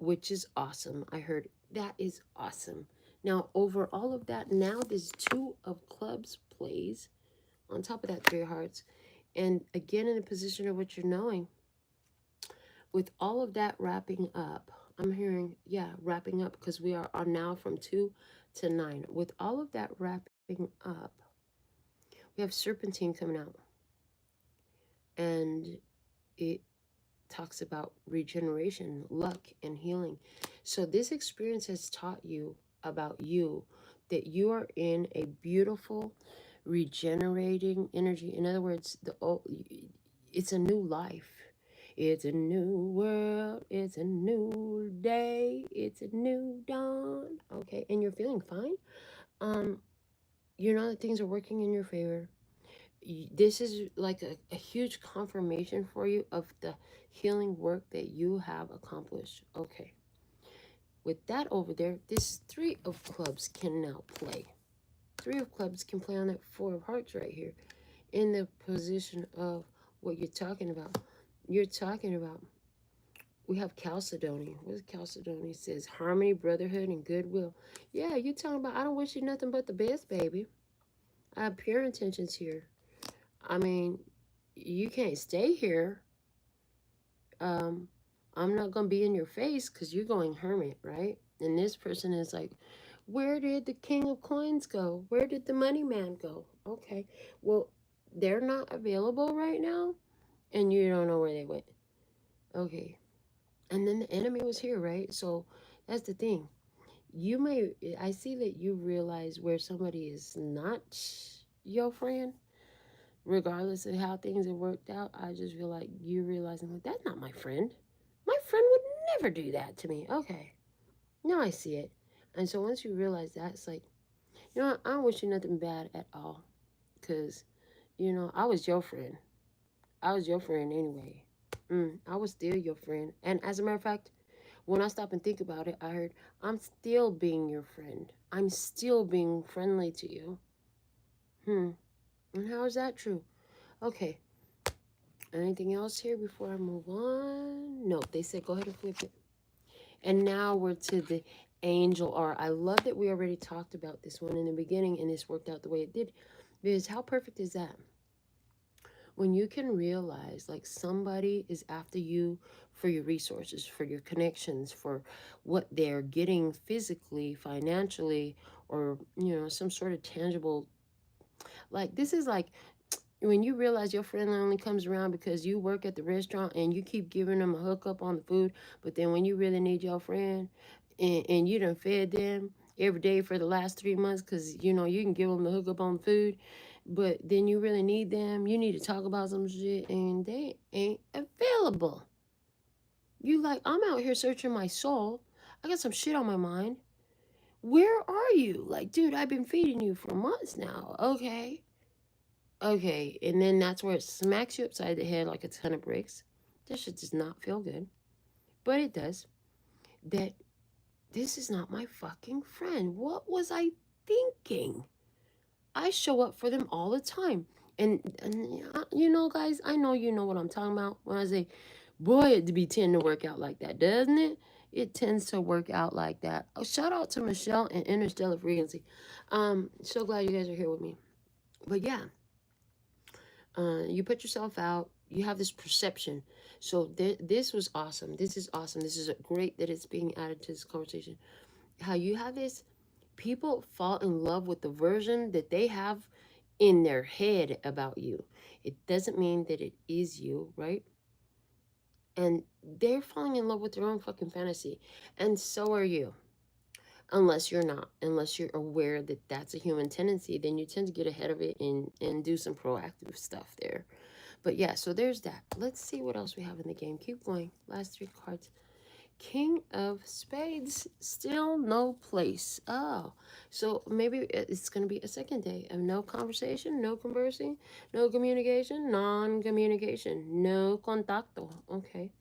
which is awesome. I heard that is awesome. Now, over all of that, now this 2 of clubs plays on top of that 3 of hearts. And again, in the position of what you're knowing, with all of that wrapping up, I'm hearing, yeah, wrapping up, because we are now from 2 to 9. With all of that wrapping up, we have serpentine coming out. And it talks about regeneration, luck, and healing. So this experience has taught you about you, that you are in a beautiful regenerating energy. In other words, it's a new life. It's a new world. It's a new day. It's a new dawn. Okay, and you're feeling fine. You know that things are working in your favor. This is like a huge confirmation for you of the healing work that you have accomplished. Okay. With that over there, this 3 of clubs can now play. 3 of clubs can play on that 4 of hearts right here. In the position of what you're talking about. You're talking about, we have Chalcedony. What is Chalcedony? It says harmony, brotherhood, and goodwill. Yeah, you're talking about, I don't wish you nothing but the best, baby. I have pure intentions here. I mean, you can't stay here. I'm not going to be in your face because you're going hermit, right? And this person is like, where did the king of coins go? Where did the money man go? Okay, well, they're not available right now, and you don't know where they went. Okay, and then the enemy was here, right? So that's the thing. I see that you realize where somebody is not your friend, regardless of how things have worked out. I just feel like you're realizing, like, that's not my friend. My friend would never do that to me. Okay, now I see it. And so once you realize that, it's like, you know what? I don't wish you nothing bad at all. Because, you know, I was your friend. I was your friend anyway. I was still your friend. And as a matter of fact, when I stop and think about it, I heard, I'm still being your friend. I'm still being friendly to you. And how is that true? Okay. Anything else here before I move on? No, they said go ahead and flip it. And now we're to the angel art. I love that we already talked about this one in the beginning and this worked out the way it did. Because how perfect is that? When you can realize like somebody is after you for your resources, for your connections, for what they're getting physically, financially, or, you know, some sort of tangible. Like this is like when you realize your friend only comes around because you work at the restaurant and you keep giving them a hookup on the food, but then when you really need your friend and you done fed them every day for the last 3 months because, you know, you can give them the hookup on food, but then you really need them, you need to talk about some shit and they ain't available. You like, I'm out here searching my soul. I got some shit on my mind. Where are you? Like, dude, I've been feeding you for months now. Okay. Okay, and then that's where it smacks you upside the head like a ton of bricks. This shit does not feel good. But it does. That this is not my fucking friend. What was I thinking? I show up for them all the time. And you know, guys, I know you know what I'm talking about when I say, boy, it be tend to work out like that, doesn't it? It tends to work out like that. Oh, shout out to Michelle and Interstellar Frequency. So glad you guys are here with me. But yeah. You put yourself out, you have this perception. So this was awesome. This is awesome. This is great that it's being added to this conversation. How you have this, people fall in love with the version that they have in their head about you. It doesn't mean that it is you, right? And they're falling in love with their own fucking fantasy. And so are you. Unless you're not, unless you're aware that that's a human tendency, then you tend to get ahead of it and do some proactive stuff there. But yeah, so there's that. Let's see what else we have in the game. Keep going. Last 3 cards. King of Spades. Still no place. Oh, so maybe it's going to be a second day of no conversation, no conversing, no communication, non-communication, no contacto. Okay.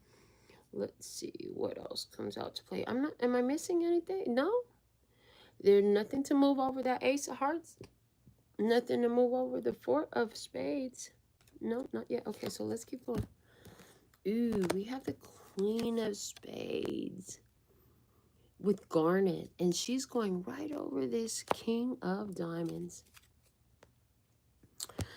Let's see what else comes out to play. Am I missing anything? No? There's nothing to move over that Ace of Hearts. Nothing to move over the 4 of Spades. No, not yet. Okay, so let's keep going. Ooh, we have the Queen of Spades. with garnet, and she's going right over this King of Diamonds.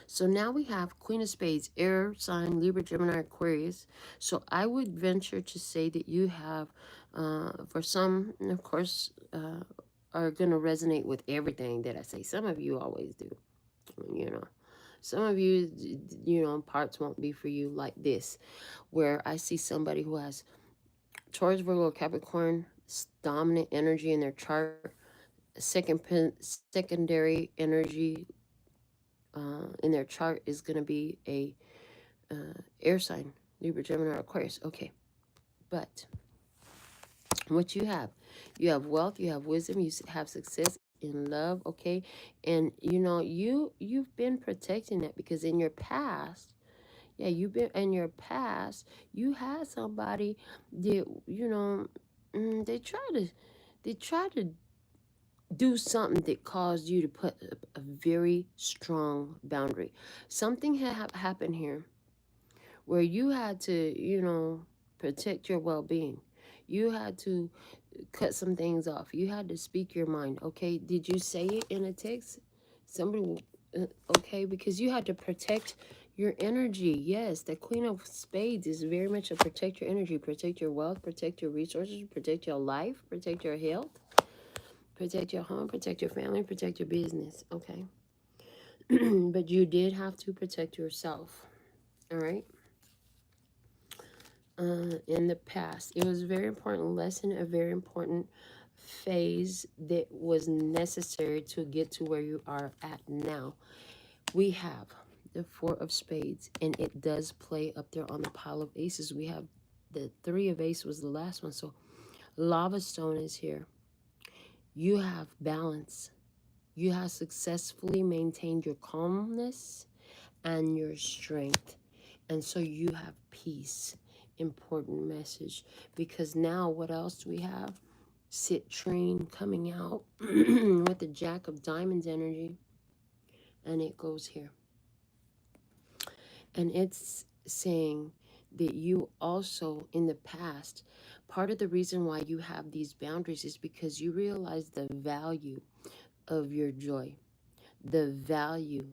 So now we have Queen of Spades, air sign, Libra, Gemini, Aquarius. So I would venture to say that you have, for some, of course, are going to resonate with everything that I say. Some of you always do, you know. Some of you, you know, parts won't be for you, like this, where I see somebody who has Taurus, Virgo, Capricorn, dominant energy in their chart, secondary energy in their chart is going to be a air sign, Libra, Gemini, Aquarius. Okay, but what you have wealth, you have wisdom, you have success in love. Okay, and you know you've been protecting that because in your past, yeah, you've been in your past, you had somebody that, you know, they try to do something that caused you to put a very strong boundary. Something had happened here where you had to, you know, protect your well-being. You had to cut some things off. You had to speak your mind. Okay, did you say it in a text? Somebody, okay, because you had to protect your energy. Yes, the Queen of Spades is very much a protect your energy, protect your wealth, protect your resources, protect your life, protect your health, protect your home, protect your family, protect your business. Okay, but you did have to protect yourself. All right. In the past. It was a very important lesson, a very important phase that was necessary to get to where you are at now. We have the Four of Spades, and it does play up there on the pile of aces. We have the Three of Aces was the last one. So Lava Stone is here. You have balance. You have successfully maintained your calmness and your strength. And so you have peace. Important message. Because now what else do we have? Citrine coming out with the Jack of Diamonds energy. And it goes here. And it's saying that you also in the past, part of the reason why you have these boundaries is because you realize the value of your joy, the value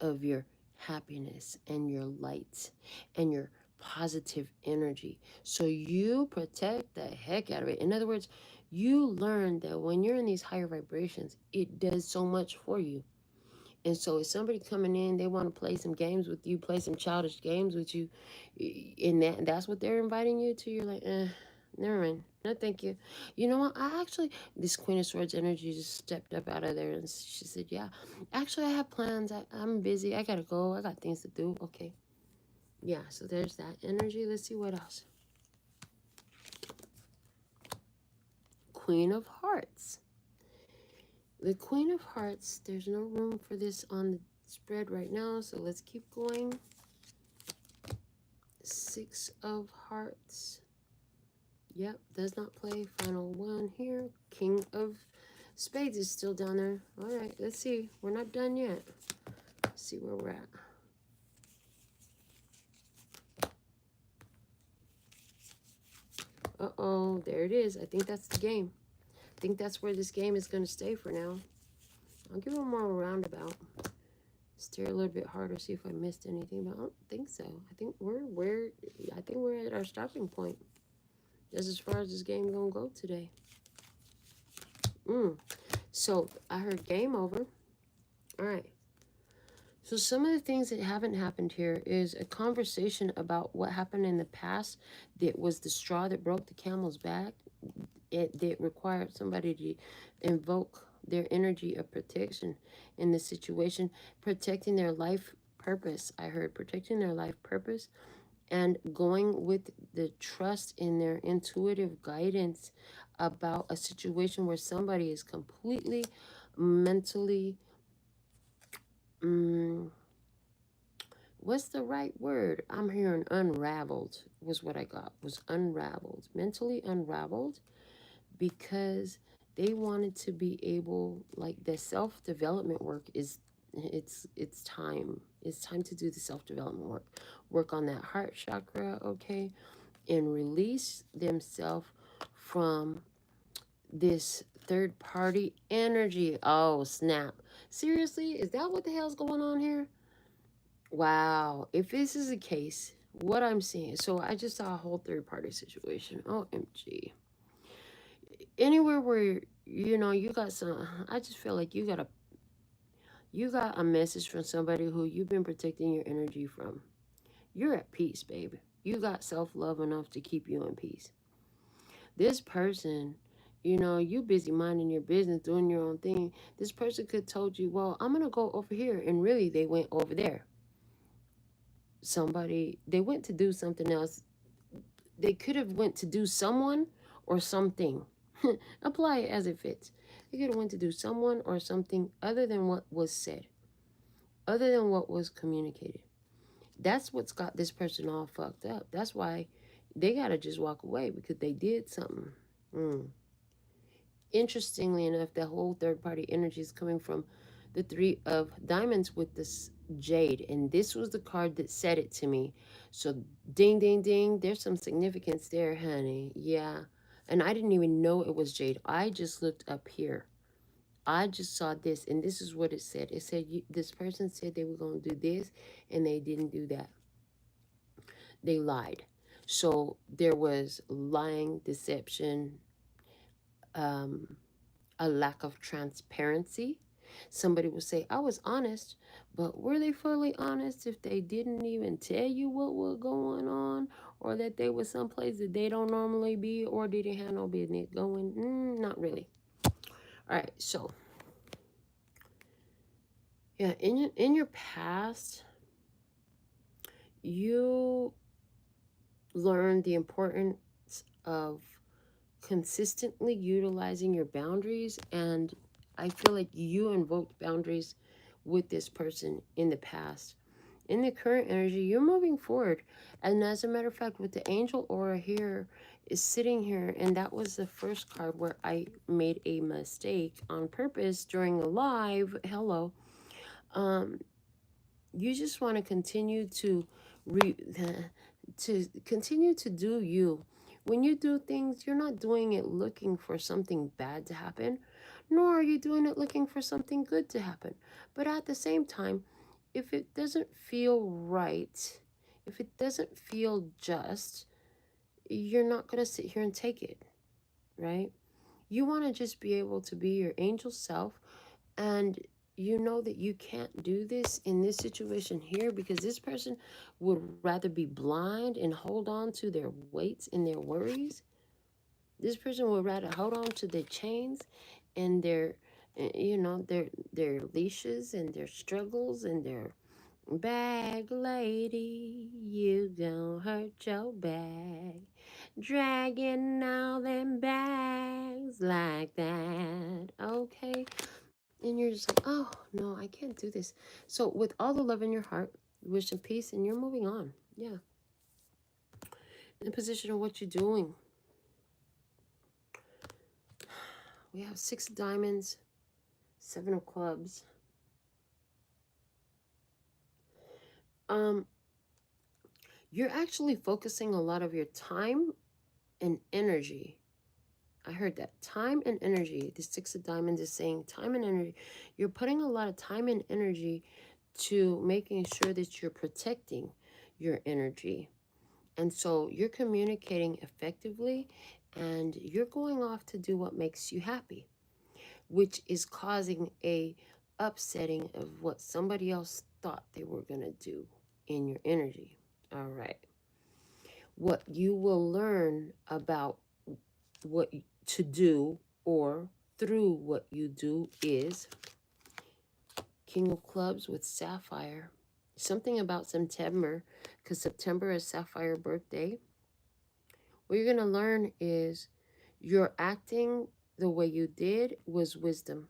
of your happiness and your light and your positive energy. So you protect the heck out of it. In other words, you learn that when you're in these higher vibrations, it does so much for you. And so if somebody coming in, they want to play some games with you, play some childish games with you, and that's what they're inviting you to, you're like, never mind. No, thank you. You know what? This Queen of Swords energy just stepped up out of there and she said, yeah, actually, I have plans. I'm busy. I got to go. I got things to do. Okay. Yeah, so there's that energy. Let's see what else. Queen of Hearts. The Queen of Hearts, there's no room for this on the spread right now, so let's keep going. Six of Hearts. Yep, does not play. Final one here. King of Spades is still down there. All right, let's see. We're not done yet. Let's see where we're at. Uh-oh, there it is. I think that's the game. I think that's where this game is going to stay for now. I'll give it more roundabout. Stare a little bit harder, see if I missed anything, but I don't think so. I think we're at our stopping point. That's as far as this game gonna go today. So I heard game over. All right. So some of the things that haven't happened here is a conversation about what happened in the past that was the straw that broke the camel's back. That required somebody to invoke their energy of protection in this situation, protecting their life purpose. I heard protecting their life purpose and going with the trust in their intuitive guidance about a situation where somebody is completely mentally, what's the right word? I'm hearing unraveled was what I got, was unraveled, mentally unraveled, because they wanted to be able, like, the self-development work is, it's time. It's time to do the self-development work on that heart chakra, okay, and release themselves from this third party energy. Oh, snap. Seriously? Is that what the hell's going on here? Wow. If this is the case, what I'm seeing. So I just saw a whole third party situation. OMG. Anywhere where, you got some, I just feel like you got a message from somebody who you've been protecting your energy from. You're at peace, baby. You got self-love enough to keep you in peace. This person, you busy minding your business, doing your own thing. This person could told you, well, I'm gonna go over here, and really they went over there. They went to do something else. They could have went to do someone or something. Apply it as it fits. They could have went to do someone or something other than what was said, other than what was communicated. That's what's got this person all fucked up. That's why they gotta just walk away, because they did something. Interestingly enough, the whole third party energy is coming from the three of diamonds with this jade, and this was the card that said it to me. So ding ding ding, there's some significance there, honey. Yeah. And I didn't even know it was jade. I just looked up here. I just saw this, and this is what it said. It said this person said they were going to do this, and they didn't do that. They lied. So there was lying, deception, a lack of transparency. Somebody would say, I was honest, but were they fully honest if they didn't even tell you what was going on, or that they were someplace that they don't normally be, or didn't have no business going? Not really. All right, so yeah, in your past, you learned the importance of consistently utilizing your boundaries, and I feel like you invoked boundaries with this person in the past. In the current energy, you're moving forward, and as a matter of fact, with the angel aura here is sitting here, and that was the first card where I made a mistake on purpose during a live. Hello. You just want to continue to continue to do you. When you do things, you're not doing it looking for something bad to happen, nor are you doing it looking for something good to happen. But at the same time, if it doesn't feel right, if it doesn't feel just, you're not going to sit here and take it, right? You want to just be able to be your angel self, and you know that you can't do this in this situation here, because this person would rather be blind and hold on to their weights and their worries. This person would rather hold on to their chains and their leashes and their struggles and their bag lady. You gon' hurt your bag, dragging all them bags like that. Okay. And you're just like, oh, no, I can't do this. So with all the love in your heart, wish and peace, and you're moving on. Yeah. In the position of what you're doing. We have 6 of diamonds, 7 of clubs. You're actually focusing a lot of your time and energy. I heard that. Time and energy. The 6 of diamonds is saying time and energy. You're putting a lot of time and energy to making sure that you're protecting your energy. And so you're communicating effectively, and you're going off to do what makes you happy, which is causing a upsetting of what somebody else thought they were going to do in your energy. All right. What you will learn about what to do, or through what you do, is King of Clubs with Sapphire. Something about September, because September is Sapphire birthday. What you're going to learn is your acting the way you did was wisdom.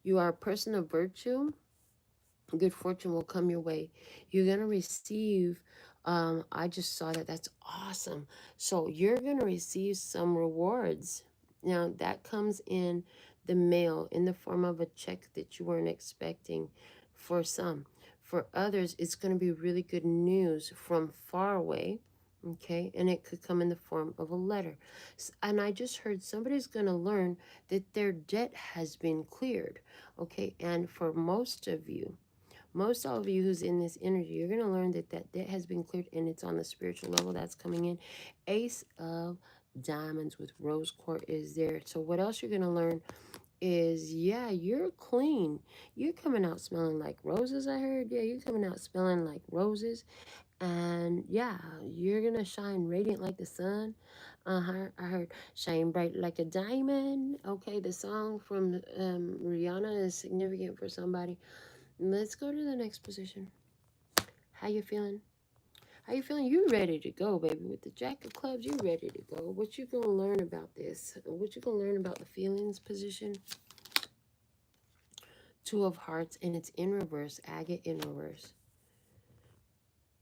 You are a person of virtue. Good fortune will come your way. You're going to receive, I just saw that. That's awesome. So you're going to receive some rewards. Now, that comes in the mail in the form of a check that you weren't expecting for some. For others, it's going to be really good news from far away. Okay, and it could come in the form of a letter. And I just heard somebody's going to learn that their debt has been cleared. Okay, and for most of you, most all of you who's in this energy, you're going to learn that that debt has been cleared, and it's on the spiritual level. That's coming in. Ace of Diamonds with Rose Quartz is there. So what else you're going to learn is, yeah, you're clean. You're coming out smelling like roses, I heard. Yeah, you're coming out smelling like roses. And yeah, you're going to shine radiant like the sun. I heard shine bright like a diamond. Okay, the song from Rihanna is significant for somebody. Let's go to the next position. How you feeling? How you feeling? You ready to go, baby. With the Jack of Clubs, you ready to go. What you gonna learn about this? What you gonna learn about the feelings position? Two of Hearts, and it's in reverse. Agate in reverse.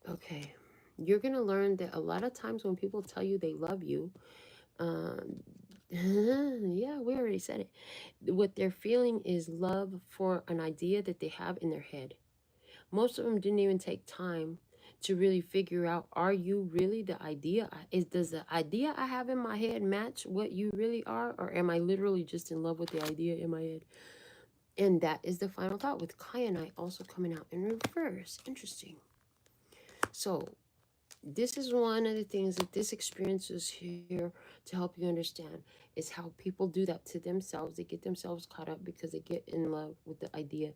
Okay. You're gonna learn that a lot of times when people tell you they love you, yeah, we already said it. What they're feeling is love for an idea that they have in their head. Most of them didn't even take time to really figure out, are you really the idea? Does the idea I have in my head match what you really are? Or am I literally just in love with the idea in my head? And that is the final thought, with Kyanite also coming out in reverse. Interesting. So this is one of the things that this experience is here to help you understand, is how people do that to themselves. They get themselves caught up because they get in love with the idea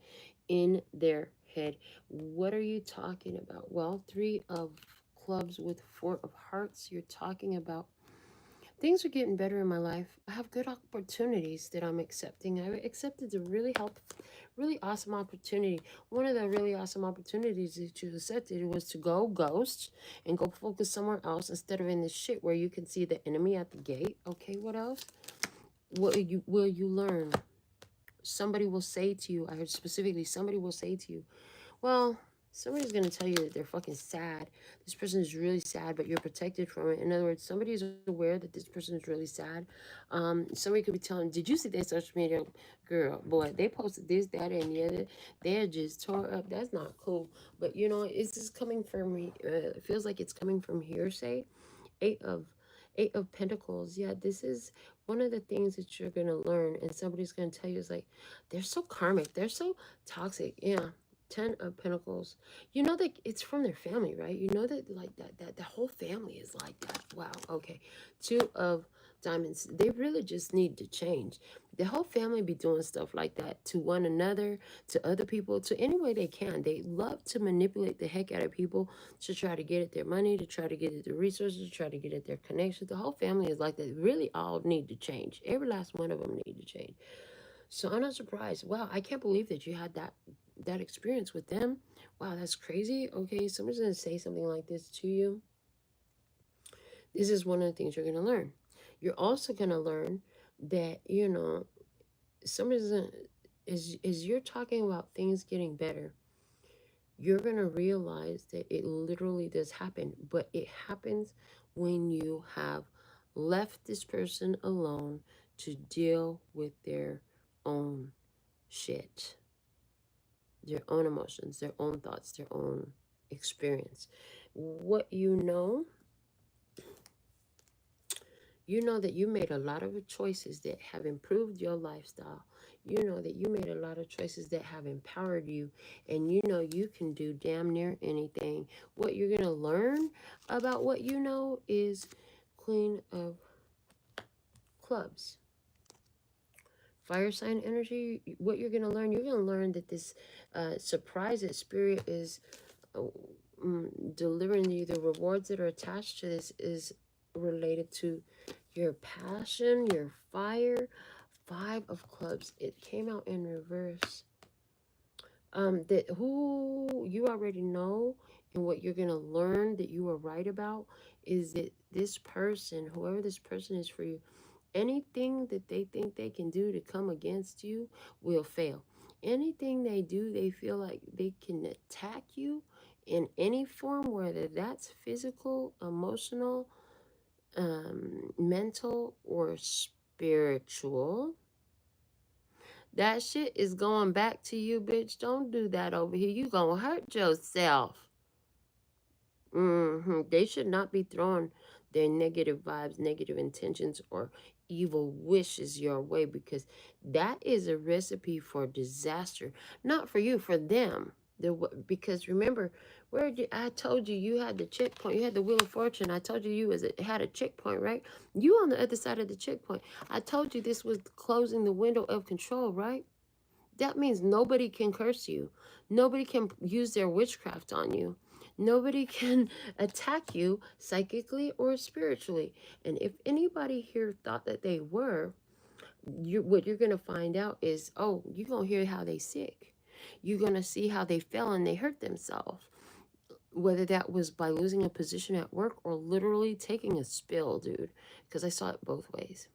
in their head. What are you talking about? Well, Three of Clubs with Four of Hearts. You're talking about things are getting better in my life. I have good opportunities that I'm accepting. I accepted a really awesome opportunity. One of the really awesome opportunities that you accepted was to go ghost and go focus somewhere else instead of in this shit where you can see the enemy at the gate. Okay, what else? What will you learn? Somebody will say to you, I heard specifically, somebody will say to you, well, somebody's going to tell you that they're fucking sad. This person is really sad, but you're protected from it. In other words, somebody is aware that this person is really sad. Somebody could be telling, did you see that social media girl? Boy, they posted this, that, and the other. They're just tore up. That's not cool. But, you know, it's just coming from me. It feels like it's coming from hearsay. Eight of Pentacles. Yeah, this is one of the things that you're going to learn, and somebody's going to tell you is like, they're so karmic, they're so toxic. Yeah. 10 of Pentacles. You know that it's from their family, right? You know that, like, that the whole family is like that. Wow. Okay. Two of Diamonds. They really just need to change. The whole family be doing stuff like that to one another, to other people, to any way they can. They love to manipulate the heck out of people to try to get at their money, to try to get at their resources, to try to get at their connections. The whole family is like that. Really all need to change. Every last one of them need to change. So I'm not surprised. Wow, I can't believe that you had that experience with them. Wow, that's crazy. Okay, someone's going to say something like this to you. This is one of the things you're going to learn. You're also going to learn that, you know, somebody's gonna, as you're talking about things getting better, you're going to realize that it literally does happen, but it happens when you have left this person alone to deal with their own shit, their own emotions, their own thoughts, their own experience. What you know that you made a lot of choices that have improved your lifestyle. You know that you made a lot of choices that have empowered you, and you know you can do damn near anything. What you're going to learn about what you know is Queen of Clubs. Fire sign energy, what you're going to learn, that this surprise that Spirit is delivering you, the rewards that are attached to this is related to your passion, your fire. Five of Clubs. It came out in reverse. That who you already know, and what you're going to learn that you were right about is that this person, whoever this person is for you, anything that they think they can do to come against you will fail. Anything they do, they feel like they can attack you in any form, whether that's physical, emotional, mental, or spiritual. That shit is going back to you, bitch. Don't do that over here. You gonna hurt yourself. They should not be throwing their negative vibes, negative intentions, or evil wishes your way, because that is a recipe for disaster. Not for you, for them. Because remember, I told you you had the checkpoint, you had the Wheel of Fortune. I told you had a checkpoint, right? You on the other side of the checkpoint. I told you this was closing the window of control, right? That means nobody can curse you. Nobody can use their witchcraft on you. Nobody can attack you psychically or spiritually. And if anybody here thought that they were, what you're going to find out is, oh, you're going to hear how they sick. You're going to see how they fell and they hurt themselves. Whether that was by losing a position at work or literally taking a spill, dude. Because I saw it both ways.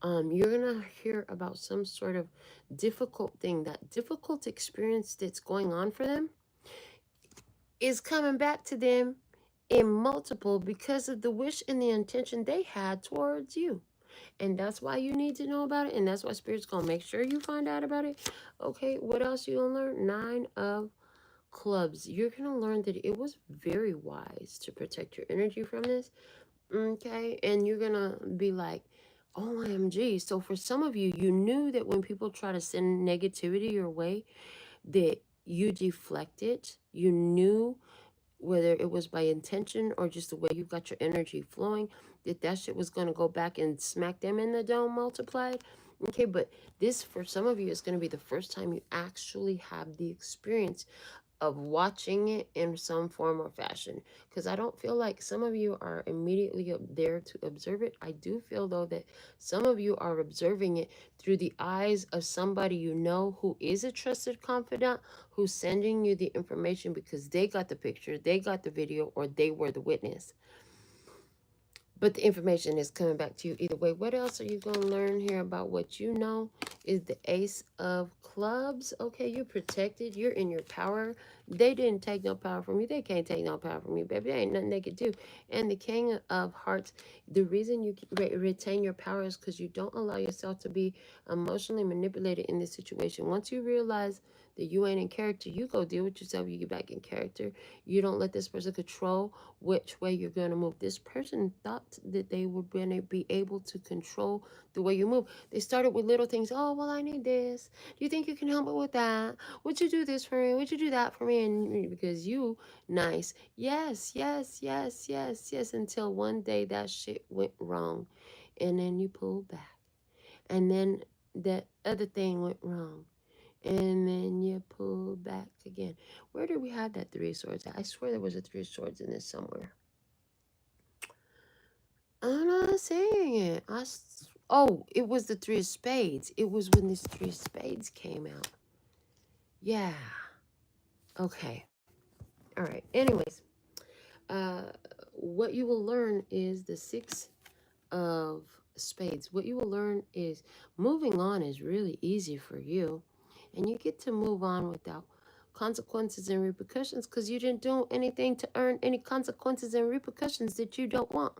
You're gonna hear about some sort of difficult thing, that difficult experience that's going on for them is coming back to them in multiple because of the wish and the intention they had towards you. And that's why you need to know about it, and that's why Spirit's gonna make sure you find out about it. Okay, what else you gonna learn? 9 of Clubs. You're gonna learn that it was very wise to protect your energy from this. Okay, and you're gonna be like, OMG. So for some of you, you knew that when people try to send negativity your way, that you deflect it. You knew, whether it was by intention or just the way you got your energy flowing, that shit was gonna go back and smack them in the dome multiplied. Okay, but this for some of you is gonna be the first time you actually have the experience of watching it in some form or fashion, because I don't feel like some of you are immediately up there to observe it. I do feel though that some of you are observing it through the eyes of somebody you know who is a trusted confidant, who's sending you the information because they got the picture, they got the video, or they were the witness. But the information is coming back to you either way. What else are you going to learn here about what you know is the Ace of Clubs? Okay, you're protected. You're in your power. They didn't take no power from you. They can't take no power from you, baby. There ain't nothing they could do. And the King of Hearts, the reason you retain your power is because you don't allow yourself to be emotionally manipulated in this situation. Once you realize that you ain't in character, you go deal with yourself. You get back in character. You don't let this person control which way you're going to move. This person thought that they were going to be able to control the way you move. They started with little things. Oh, well, I need this. Do you think you can help me with that? Would you do this for me? Would you do that for me? And because you, nice. Yes, yes, yes, yes, yes. Until one day that shit went wrong. And then you pulled back. And then that other thing went wrong. And then you pull back again. Where did we have that 3 of Swords? I swear there was a 3 of Swords in this somewhere. I'm not seeing it. Oh, it was the 3 of Spades. It was when this 3 of Spades came out. Yeah. Okay. All right. Anyways, uh, what you will learn is the 6 of Spades. What you will learn is moving on is really easy for you, and you get to move on without consequences and repercussions because you didn't do anything to earn any consequences and repercussions that you don't want.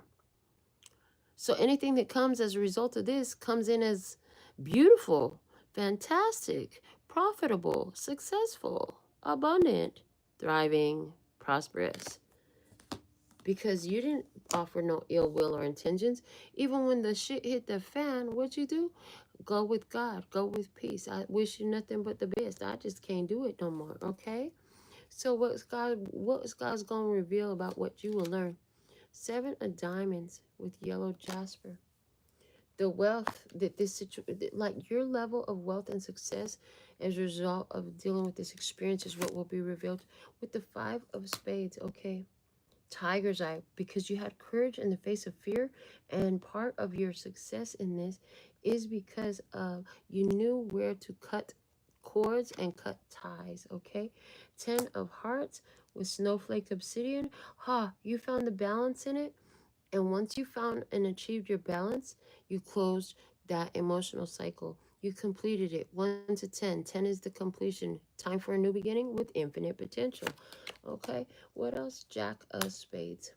So anything that comes as a result of this comes in as beautiful, fantastic, profitable, successful, abundant, thriving, prosperous. Because you didn't offer no ill will or intentions. Even when the shit hit the fan, what'd you do? Go with God. Go with peace. I wish you nothing but the best. I just can't do it no more, okay? So what's God's going to reveal about what you will learn? 7 of Diamonds with yellow jasper. The wealth that this situation, like your level of wealth and success as a result of dealing with this experience is what will be revealed with the 5 of Spades, okay? Tiger's eye, because you had courage in the face of fear, and part of your success in this is because you knew where to cut cords and cut ties, okay? 10 of Hearts with snowflake obsidian. You found the balance in it, and once you found and achieved your balance, you closed that emotional cycle. You completed it. 1 to 10. 10 is the completion. Time for a new beginning with infinite potential. Okay, what else? Jack of Spades.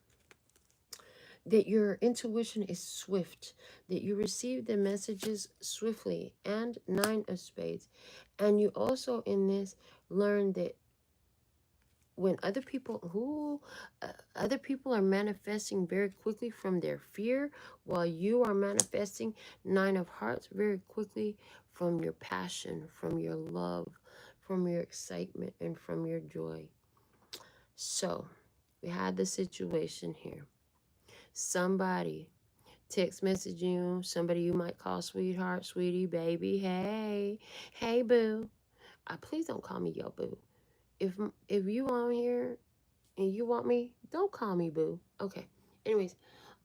That your intuition is swift, that you receive the messages swiftly, and 9 of Spades. And you also in this learn that when other people are manifesting very quickly from their fear, while you are manifesting Nine of Hearts very quickly from your passion, from your love, from your excitement, and from your joy. So we had the situation here. Somebody text message you, somebody you might call sweetheart, sweetie, baby, hey boo. Please don't call me yo boo. If you on here and you want me, don't call me boo. Okay. Anyways,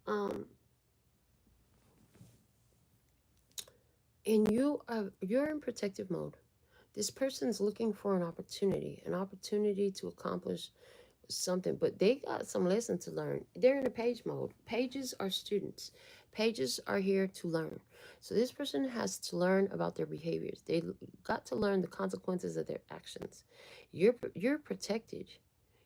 um, and you're in protective mode. This person's looking for an opportunity to accomplish something, but they got some lesson to learn. They're in a page mode. Pages are students. Pages are here to learn. So this person has to learn about their behaviors. They got to learn the consequences of their actions. You're protected.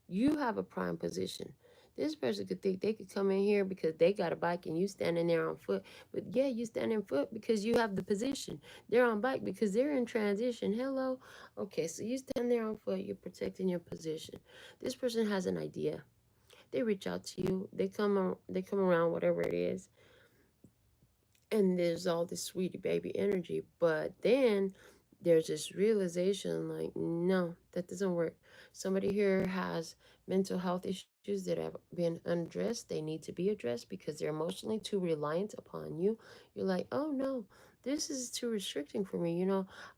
You have a prime position. This person could think they could come in here because they got a bike and you standing there on foot. But yeah, you standing foot because you have the position. They're on bike because they're in transition. Hello. Okay, so you stand there on foot, you're protecting your position. This person has an idea. They reach out to you. They come around whatever it is. And there's all this sweetie baby energy. But then there's this realization like, no, that doesn't work. Somebody here has mental health issues that have been unaddressed. They need to be addressed because they're emotionally too reliant upon you. You're like, oh no, this is too restricting for me.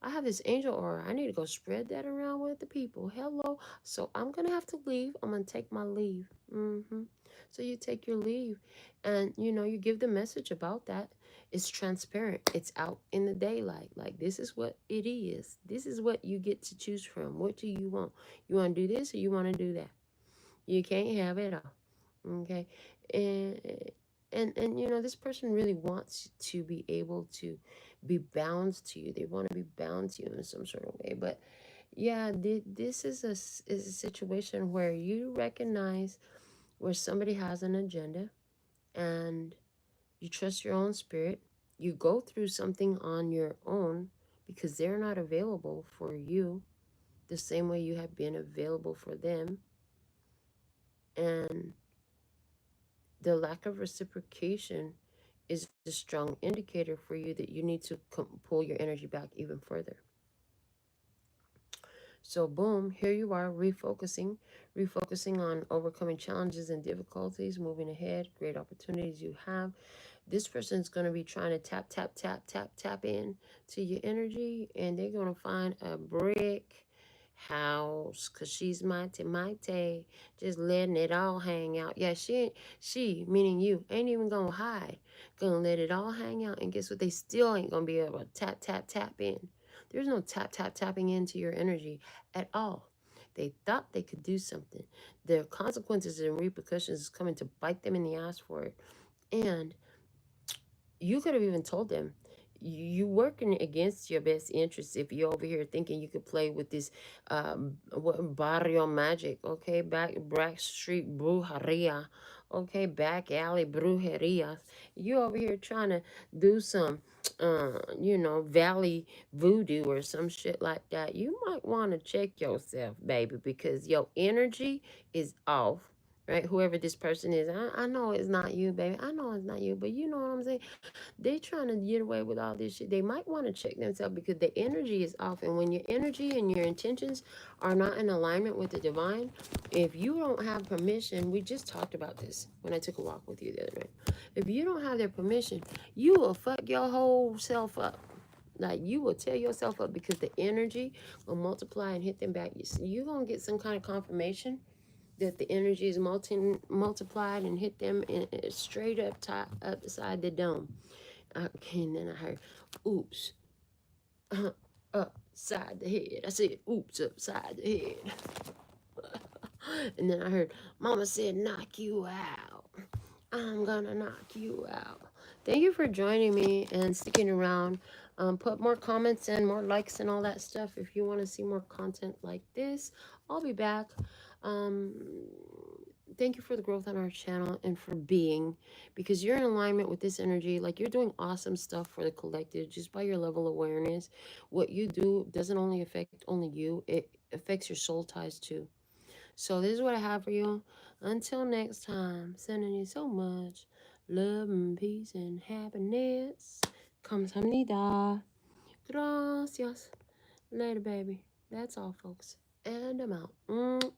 I have this angel aura. I need to go spread that around with the people. Hello. So I'm going to have to leave. I'm going to take my leave. So you take your leave and, you give the message about that. It's transparent. It's out in the daylight. Like, this is what it is. This is what you get to choose from. What do you want? You want to do this or you want to do that? You can't have it all. Okay? And this person really wants to be able to be bound to you. They want to be bound to you in some sort of way. But yeah, this is a situation where you recognize where somebody has an agenda, and you trust your own spirit. You go through something on your own because they're not available for you the same way you have been available for them. And the lack of reciprocation is a strong indicator for you that you need to pull your energy back even further. So boom, here you are refocusing on overcoming challenges and difficulties, moving ahead, great opportunities you have. This person's going to be trying to tap in to your energy, and they're going to find a brick house because she's mighty, just letting it all hang out. Yeah, she meaning you ain't even going to hide, going to let it all hang out. And guess what? They still ain't going to be able to tap in. There's no tapping into your energy at all. They thought they could do something. Their consequences and repercussions is coming to bite them in the ass for it. And you could have even told them you working against your best interests if you're over here thinking you could play with this barrio magic, okay, back street brujeria, okay, back alley brujeria. You over here trying to do some valley voodoo or some shit like that. You might want to check yourself, baby, because your energy is off. Right, whoever this person is, I know it's not you, baby. I know it's not you, but you know what I'm saying. They trying to get away with all this shit. They might want to check themselves because the energy is off. And when your energy and your intentions are not in alignment with the divine, if you don't have permission, we just talked about this when I took a walk with you the other night. If you don't have their permission, you will fuck your whole self up. Like, you will tear yourself up because the energy will multiply and hit them back. You're going to get some kind of confirmation that the energy is multiplied and hit them straight up top upside the dome. Okay, and then I heard, oops, upside the head. I said, oops, upside the head. And then I heard, Mama said, knock you out. I'm gonna knock you out. Thank you for joining me and sticking around. Put more comments and more likes and all that stuff if you want to see more content like this. I'll be back. Um, Thank you for the growth on our channel and for being, because you're in alignment with this energy. Like, you're doing awesome stuff for the collective just by your level of awareness. What you do doesn't only affect only you, it affects your soul ties too. So this is what I have for you. Until next time, sending you so much love and peace and happiness. Kamsahamnida. Gracias. Later, baby. That's all, folks. And I'm out.